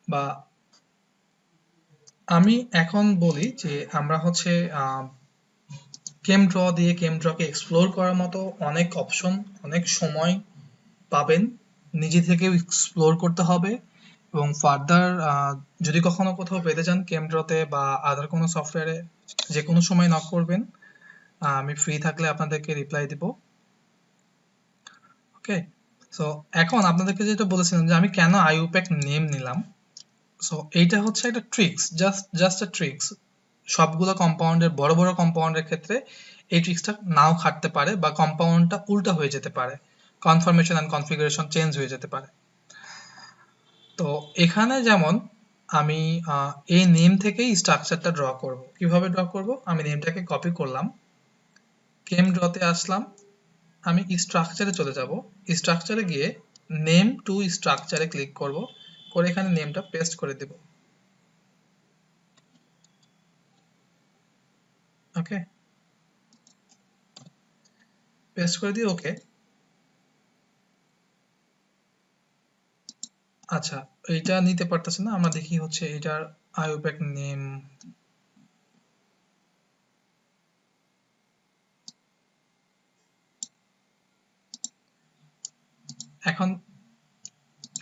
বা আমি এখন বলি যে আমরা হচ্ছে কেমড্রকে এক্সপ্লোর করার মতো অনেক অপশন, অনেক সময় পাবেন, নিজে থেকেও এক্সপ্লোর করতে হবে। এবং ফার্দার যদি কখনো কোথাও পেতে চান কেমড্রতে বা আদার কোনো সফটওয়্যারে, যে কোনো সময় নক করবেন, আমি ফ্রি থাকলে আপনাদেরকে রিপ্লাই দিব। ওকে, সো এখন আপনাদেরকে যেটা বলেছিলাম যে আমি কেন আইইউপ্যাক নেম নিলাম, সো এইটা হচ্ছে একটা ট্রিক্স, জাস্ট আ ট্রিক্স। সবগুলো কম্পাউন্ডের, বড় বড় কম্পাউন্ডের ক্ষেত্রে এই ট্রিক্সটা নাও খাটতে পারে বা কম্পাউন্ডটা উল্টা হয়ে যেতে পারে, কনফরমেশন এন্ড কনফিগারেশন চেঞ্জ হয়ে যেতে পারে। তো এখানে যেমন আমি এই নেম থেকেই স্ট্রাকচারটা ড্র করব। কিভাবে ড্র করব, আমি নেমটাকে কপি করলাম, কেম ড্রতে আসলাম, আমি স্ট্রাকচারে চলে যাব, স্ট্রাকচারে গিয়ে নেম টু স্ট্রাকচারে ক্লিক করব, করে এখানে নেমটা পেস্ট করে দেব। ওকে, পেস্ট করে দিই। ওকে, আচ্ছা, এইটা নিতে পারতেছে না, আমরা দেখি হচ্ছে এটার আইইউপ্যাক নেম। এখন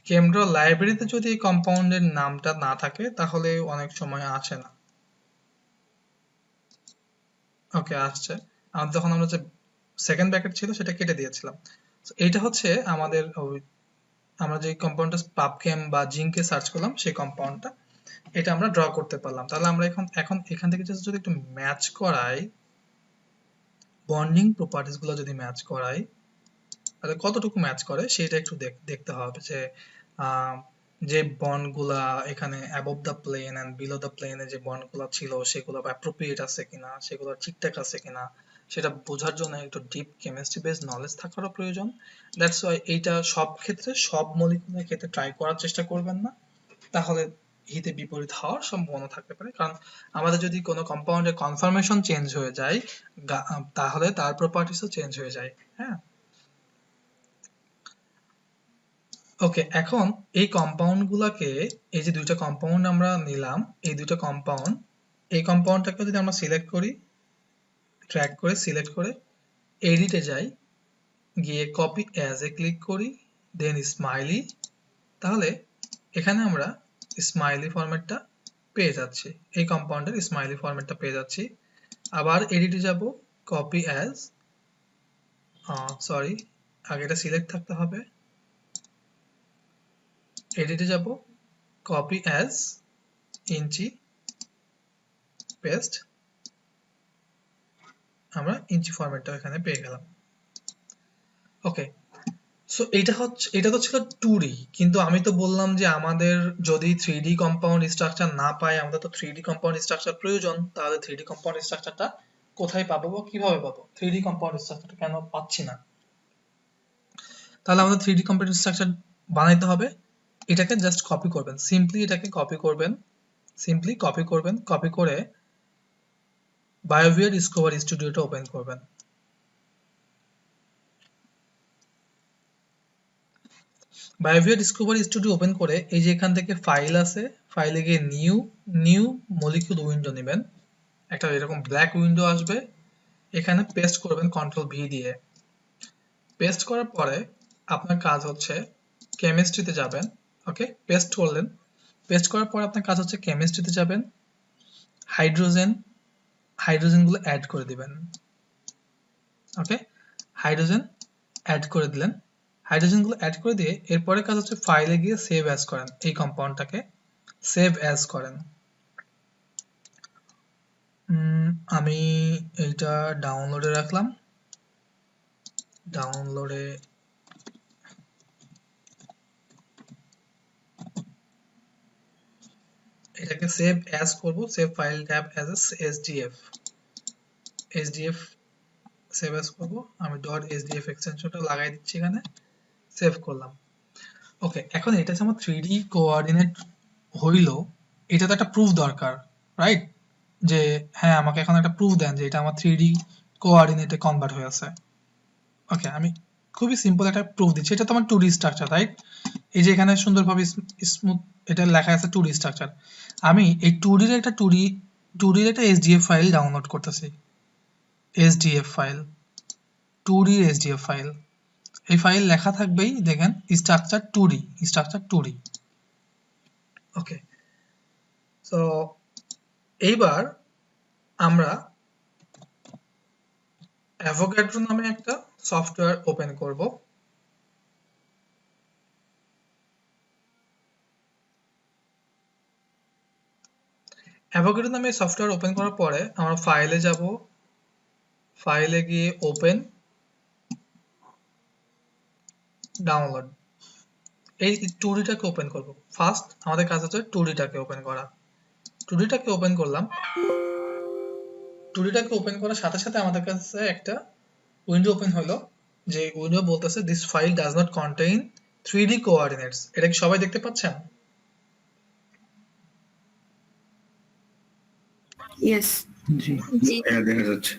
কেমড্র লাইব্রেরিতে যদি এই কম্পাউন্ডের নামটা না থাকে তাহলে অনেক সময় আসে না। ওকে, আসছে। আর যখন আমরা যে সেকেন্ড ব্র্যাকেট ছিল সেটা কেটে দিয়েছিলাম। এইটা হচ্ছে আমাদের আমরা যে কম্পাউন্ডটা পাবকেম বা জিঙ্কে সার্চ করলাম সেই কম্পাউন্ডটা, এটা আমরা ড্র করতে পারলাম। তাহলে আমরা এখন এখান থেকে যদি একটু ম্যাচ করাই, বন্ডিং প্রপার্টিজ গুলো যদি ম্যাচ করাই, তাহলে কতটুকু ম্যাচ করে সেটা একটু দেখতে হবে যে যে বন্ডগুলা এখানে above the plane and below the প্লেনে যে বন্ডগুলো ছিল সেগুলো অ্যাপ্রোপ্রিয়েট আছে কিনা, সেগুলো ঠিকঠাক আছে কিনা, সেটা বোঝার জন্য একটু ডিপ কেমিস্ট্রি বেস নলেজ থাকারও প্রয়োজন। দ্যাটস ওয়াই এইটা সব ক্ষেত্রে সব মলিকুলের ক্ষেত্রে ট্রাই করার চেষ্টা করবেন না, তাহলে হিতে বিপরীত হওয়ার সম্ভাবনা থাকতে পারে। কারণ আমাদের যদি কোনো কম্পাউন্ডের কনফরমেশন চেঞ্জ হয়ে যায় তাহলে তার প্রপার্টিসও চেঞ্জ হয়ে যায়। হ্যাঁ, ওকে, এখন এই কম্পাউন্ড গুলাকে, এই যে দুইটা কম্পাউন্ড আমরা নিলাম, এই দুইটা কম্পাউন্ড, এই কম্পাউন্ডটাকে যদি আমরা সিলেক্ট করি, ট্র্যাক করে সিলেক্ট করে এডিটে যাই, গিয়ে কপি অ্যাজ এ ক্লিক করি, দেন স্মাইলি, তাহলে এখানে আমরা স্মাইলি ফরম্যাটটা পেয়ে যাচ্ছি, এই কম্পাউন্ডের স্মাইলি ফরম্যাটটা পেয়ে যাচ্ছি। আবার এডিটে যাব, কপি অ্যাজ, সরি আগে এটা সিলেক্ট থাকতে হবে, এডিটে যাব, কপি অ্যাজ, ইঞ্চি, পেস্ট, আমরা ইঞ্চি ফরম্যাটটা এখানে পেয়ে গেলাম। ওকে, সো এটা তো ছিল 2D, কিন্তু আমি তো বললাম যে আমাদের যদি 3D কম্পাউন্ড স্ট্রাকচার না পাই, আমাদের তো 3D কম্পাউন্ড স্ট্রাকচার প্রয়োজন। তাহলে 3D কম্পাউন্ড স্ট্রাকচারটা কোথায় পাবো বা কিভাবে পাবো? 3D কম্পাউন্ড স্ট্রাকচারটা কেন পাচ্ছি না? তাহলে আমাদের 3D কম্পাউন্ড স্ট্রাকচার বানাইতে হবে। এটাকে জাস্ট কপি করবেন, সিম্পলি এটাকে কপি করবেন, সিম্পলি কপি করবেন, কপি করে বায়োভিয়ার ডিসকভারি স্টুডিওটা ওপেন করবেন। বায়োভিয়ার ডিসকভারি স্টুডিও ওপেন করে এই যে এখান থেকে ফাইল আছে, ফাইলে গিয়ে নিউ মলিকিউল উইন্ডো নেবেন, একটা এরকম ব্ল্যাক উইন্ডো আসবে, এখানে পেস্ট করবেন কন্ট্রোল ভি দিয়ে। পেস্ট করার পরে আপনার কাজ হচ্ছে কেমিস্ট্রিতে যাবেন। ওকে, পেস্ট করলেন, পেস্ট করার পরে আপনার কাজ হচ্ছে কেমিস্ট্রিতে যাবেন, হাইড্রোজেনগুলো অ্যাড করে দিবেন। ওকে, হাইড্রোজেন অ্যাড করে দিলেন, হাইড্রোজেনগুলো অ্যাড করে দিয়ে এরপরে কাজ হচ্ছে ফাইলে গিয়ে সেভ অ্যাজ করেন, এই কম্পাউন্ডটাকে সেভ অ্যাজ করেন। আমি এইটা ডাউনলোডে রাখলাম, ডাউনলোডে এটাকে সেভ অ্যাজ করব, save file tab as SDF save as করব, আমি .sdf এক্সটেনশনটা লাগাই দিচ্ছি এখানে, সেভ করলাম। ওকে, এখন এটা যে আমার 3D কোঅর্ডিনেট হইল, এটা তো একটা প্রুফ দরকার, রাইট? যে হ্যাঁ, আমাকে এখন একটা প্রুফ দেন যে এটা আমার 3D কোঅর্ডিনেটে কনভার্ট হয়ে আছে। ওকে, আমি খুবই সিম্পল একটা প্রুফ দিচ্ছি, এটা তো আমার 2D স্ট্রাকচার, রাইট? এই যে এখানে সুন্দরভাবে স্মুথ এটা লেখা আছে 2D স্ট্রাকচার। আমি এই 2D এর একটা SDF ফাইল ডাউনলোড করতেছি, SDF file, 2D SDF file. এই ফাইল লেখা থাকবেই, দেখেন স্ট্রাকচার 2D। ওকে, সো এইবার আমরা অ্যাভোগাড্রো নামে একটা সফটওয়্যার ওপেন করব। অ্যাভোগাড্রো নামে সফটওয়্যার ওপেন করার পরে আমরা ফাইলে যাব, ফাইলে গিয়ে ওপেন, ডাউনলোড, এই 2Dটাকে ওপেন করব। ফার্স্ট আমাদের কাজ হচ্ছে 2Dটাকে ওপেন করা। 2Dটাকে ওপেন করলাম, 2Dটাকে ওপেন করার সাথে সাথে আমাদের কাছে একটা উইন্ডো ওপেন হলো, যে উইন্ডো বলতেছে this file does not contain 3D coordinates. এটা কি সবাই দেখতে পাচ্ছেন? ইয়েস। জি জি। দেখা যাচ্ছে।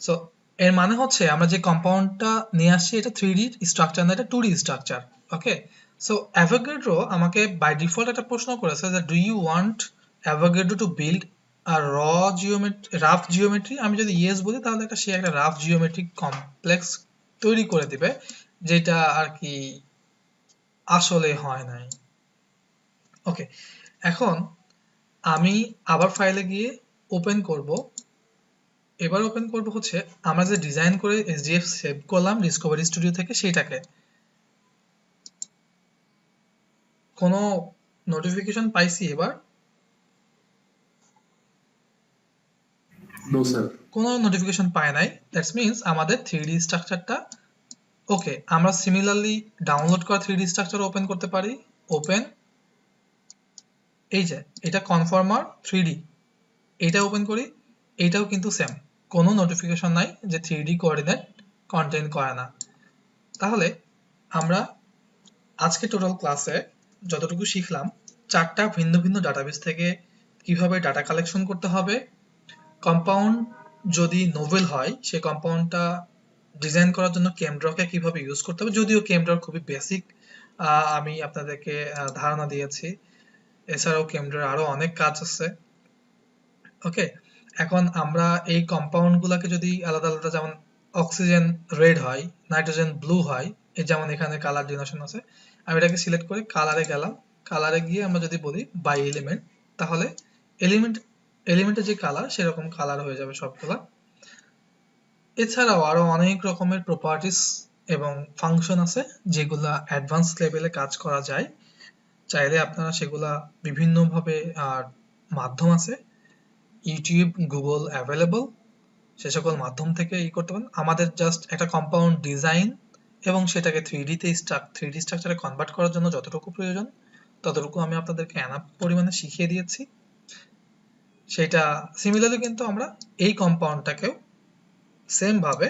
সো এর মানে হচ্ছে আমরা যে কম্পাউন্ডটা নিয়ে আসছি এটা 3D স্ট্রাকচার না, এটা 2D structure. Okay, so Avogadro আমাকে বাই ডিফল্ট একটা প্রশ্ন করেছে যে do you want Avogadro to build আর রাফ জিওমেট্রি। আমি যদি ইয়েস বলি তাহলে এটা সে একটা রাফ জিওমেট্রিক কমপ্লেক্স তৈরি করে দিবে, যেটা আর কি আসলে হয় নাই। ওকে, এখন আমি আবার ফাইলে গিয়ে ওপেন করব। এবার ওপেন করব হচ্ছে আমরা যে ডিজাইন করে এসডিএফ সেভ করলাম ডিসকভারি স্টুডিও থেকে সেইটাকে। কোনো নোটিফিকেশন পাইছি এবার? No sir. কোনো নোটিফিকেশন পায় নাই, দ্যাটস মিনস আমাদের 3D স্ট্রাকচারটা ওকে। আমরা সিমিলারলি ডাউনলোড করা 3D স্ট্রাকচার ওপেন করতে পারি। ওপেন, এই যে এটা কনফর্মার 3D, এটা ওপেন করি, এইটাও কিন্তু সেম, কোনো নোটিফিকেশন নাই যে 3D কোঅর্ডিনেট কন্টেইন করে না। তাহলে আমরা আজকে টোটাল ক্লাসে যতটুকু শিখলাম, 4টা ভিন্ন ভিন্ন ডাটাবেস থেকে কিভাবে ডাটা কালেকশন করতে হবে, কম্পাউন্ড যদি নোভেল হয় সেই কম্পাউন্ডটা ডিজাইন করার জন্য কেমড্রকে কিভাবে ইউজ করতে হবে, যদিও কেমড্র খুবই বেসিক আমি আপনাদেরকে ধারণা দিয়েছি। এছাড়াও কেমড্রের আরো অনেক কাজ আছে। ওকে, এখন আমরা এই কম্পাউন্ড গুলাকে যদি আলাদা আলাদা, যেমন অক্সিজেন রেড হয়, নাইট্রোজেন ব্লু হয়, এই যেমন এখানে কালার ডিনোশন আছে, আমি এটাকে সিলেক্ট করে কালারে গেলাম। কালারে গিয়ে আমরা যদি বলি বাই এলিমেন্ট, তাহলে এলিমেন্টের যে কালার সেরকম কালার হয়ে যাবে সবগুলা। এছাড়াও আরো অনেক রকমের প্রপার্টিস এবং ফাংশন আছে যেগুলা অ্যাডভান্স লেভেলে কাজ করা যায়। চাইলে আপনারা সেগুলা বিভিন্নভাবে মাধ্যম আছে, ইউটিউব, গুগল অ্যাভেলেবল, সে সকল মাধ্যম থেকে করতে পারেন। আমাদের জাস্ট একটা কম্পাউন্ড ডিজাইন এবং সেটাকে 3D স্ট্রাকচারে কনভার্ট করার জন্য যতটুকু প্রয়োজন ততটুকু আমি আপনাদেরকে এনাফ পরিমাণে শিখিয়ে দিয়েছি। সেটা সিমিলারলি কিন্তু আমরা এই কম্পাউন্ডটাকেও সেম ভাবে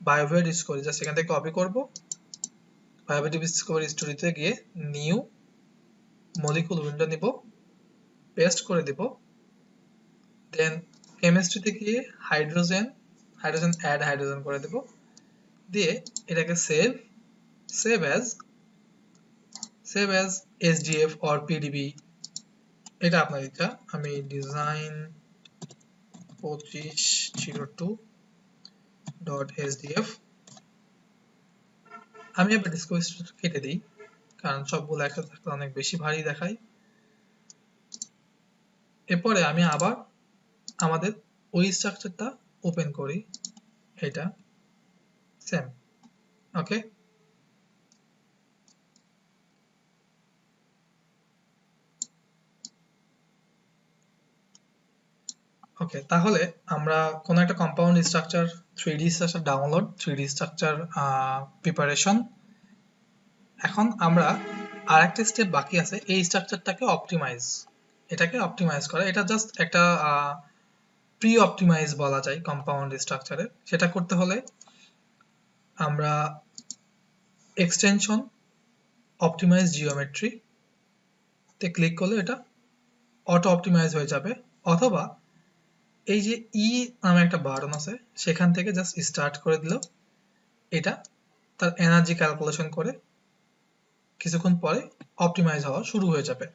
বায়োভেট ডিসকভারি, জাস্ট এখান থেকে কপি করব, বায়োভেট ডিসকভারি স্টুডিওতে গিয়ে নিউ মলিকুল উইন্ডো নিব, পেস্ট করে দিব, দেন কেমিস্ট্রিতে গিয়ে হাইড্রোজেন অ্যাড হাইড্রোজেন করে দেব, দিয়ে এটাকে save as SDF or PDB, এটা আপনার ইচ্ছা। আমি ডিজাইন 2502.sdf, আমি এবার ডিসকভারি কেটে দিই কারণ সবগুলো একসাথে থাকলে অনেক বেশি ভারী দেখায়। এরপরে আমি আবার আমাদের ওই স্ট্রাকচারটা ওপেন করি, এটা সেম। ওকে, ওকে, তাহলে আমরা কোনো একটা compound structure 3D structure download, 3D structure preparation. এখন আমরা আর একটা স্টেপ বাকি আছে, এই স্ট্রাকচারটাকে অপটিমাইজ, এটাকে অপটিমাইজ করা। এটা জাস্ট একটা প্রি অপটিমাইজ বলা যায় কম্পাউন্ড স্ট্রাকচারে। সেটা করতে হলে আমরা এক্সটেনশন অপটিমাইজ জিওমেট্রি তে ক্লিক করলে এটা অটো অপটিমাইজ হয়ে যাবে, অথবা এই যে ই নামে একটা বাটন আছে সেখান থেকে জাস্ট স্টার্ট করে দিল, এটা তার এনার্জি ক্যালকুলেশন করে কিছুক্ষণ পরে অপটিমাইজ হওয়া শুরু হয়ে যাবে।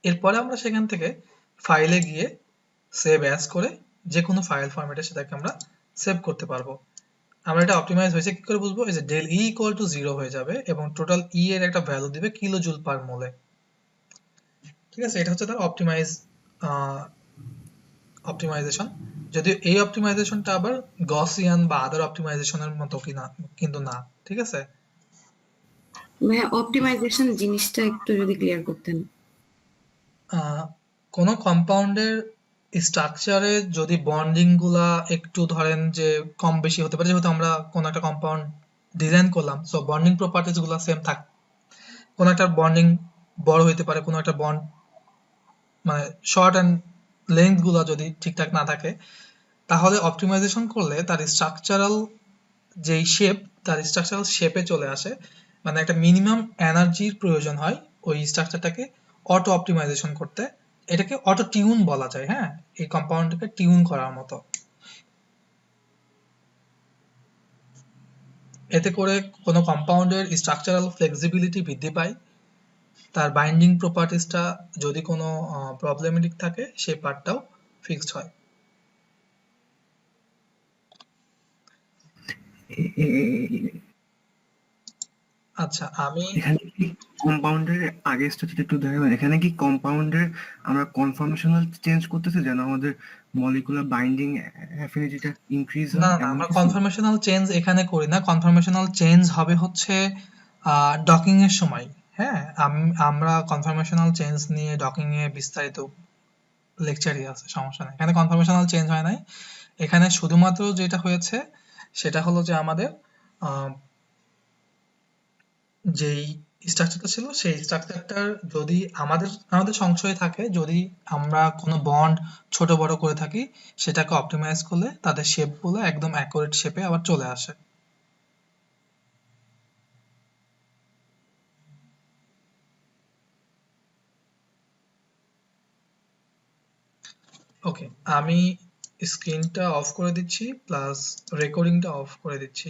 এরপরে আমরা সেখান থেকে ফাইলে গিয়ে সেভ অ্যাজ করে যে কোনো ফাইল ফরম্যাটে সেটাকে আমরা সেভ করতে পারবো। আমরা এটা অপটিমাইজ হয়েছে কি করে বুঝবো? এই যে del E equal to 0 হয়ে যাবে এবং টোটাল E এর একটা ভ্যালু দিবে কিলোজুল পার মোলে। ঠিক আছে, এটা হচ্ছে তার অপটিমাইজেশন। যদিও এই অপটিমাইজেশনটা আবার গসিয়ান বা আদার অপটিমাইজেশনের মতো কিনা, কিন্তু না। ঠিক আছে, ভাইয়া অপটিমাইজেশন জিনিসটা একটু যদি ক্লিয়ার করতেন। কোনো কম্পাউন্ডের স্ট্রাকচারে যদি বন্ডিং গুলা একটু ধরেন যে কম বেশি হতে পারে, যেহেতু আমরা কোনো একটা কম্পাউন্ড ডিজাইন করলাম, সো বন্ডিং প্রপার্টিজ গুলা সেম থাক। কোনো একটা বন্ডিং বড় হইতে পারে, কোনো একটা বন্ড মানে শর্ট অ্যান্ড লেন্থ গুলা যদি ঠিকঠাক না থাকে, তাহলে অপটিমাইজেশন করলে তার স্ট্রাকচারাল যেই শেপ, তার স্ট্রাকচারাল শেপে চলে আসে। মানে একটা মিনিমাম এনার্জির প্রয়োজন হয় ওই স্ট্রাকচারটাকে অটো অপটিমাইজেশন করতে। এটাকে অটো টিউন বলা যায়। হ্যাঁ, এই কম্পাউন্ডটাকে টিউন করার মতো। এতে করে কোনো কম্পাউন্ডের স্ট্রাকচারাল ফ্লেক্সিবিলিটি বৃদ্ধি পায়, তার বাইন্ডিং প্রপার্টিসটা যদি কোনো প্রবলেমেটিক থাকে সেই পার্টটাও ফিক্সড হয়। আচ্ছা, আমি এখানে কি কম্পাউন্ডের আগের স্টেপটা একটু দেখাবেন? এখানে কি কম্পাউন্ডের আমরা কনফরমেশনাল চেঞ্জ করতেছি যেন আমাদের মলিকুলার বাইন্ডিং অ্যাফিনিটিটা ইনক্রিজ না হয় না এমন আমরা কিছু? কনফরমেশনাল চেঞ্জ এখানে করি না। কনফরমেশনাল চেঞ্জ হবে হচ্ছে ডকিং এর সময়। হ্যাঁ, আমরা কনফরমেশনাল চেঞ্জ নিয়ে ডকিং এ বিস্তারিত লেকচারই আছে, সমস্যা নেই। এখানে কনফরমেশনাল চেঞ্জ হয় নাই। এখানে শুধুমাত্র যেটা হয়েছে সেটা হলো যে আমাদের আহ, যেই স্ট্রাকচারটা ছিল সেই স্ট্রাকচারটার যদি আমাদের সংশয় থাকে, যদি আমরা কোনো বন্ড ছোট বড় করে থাকি, সেটাকে অপটিমাইজ করলে তাদের শেপগুলো একদম অ্যাকুরেট শেপে আবার চলে আসে। ওকে, আমি স্ক্রিনটা অফ করে দিচ্ছি প্লাস রেকর্ডিংটা অফ করে দিচ্ছি।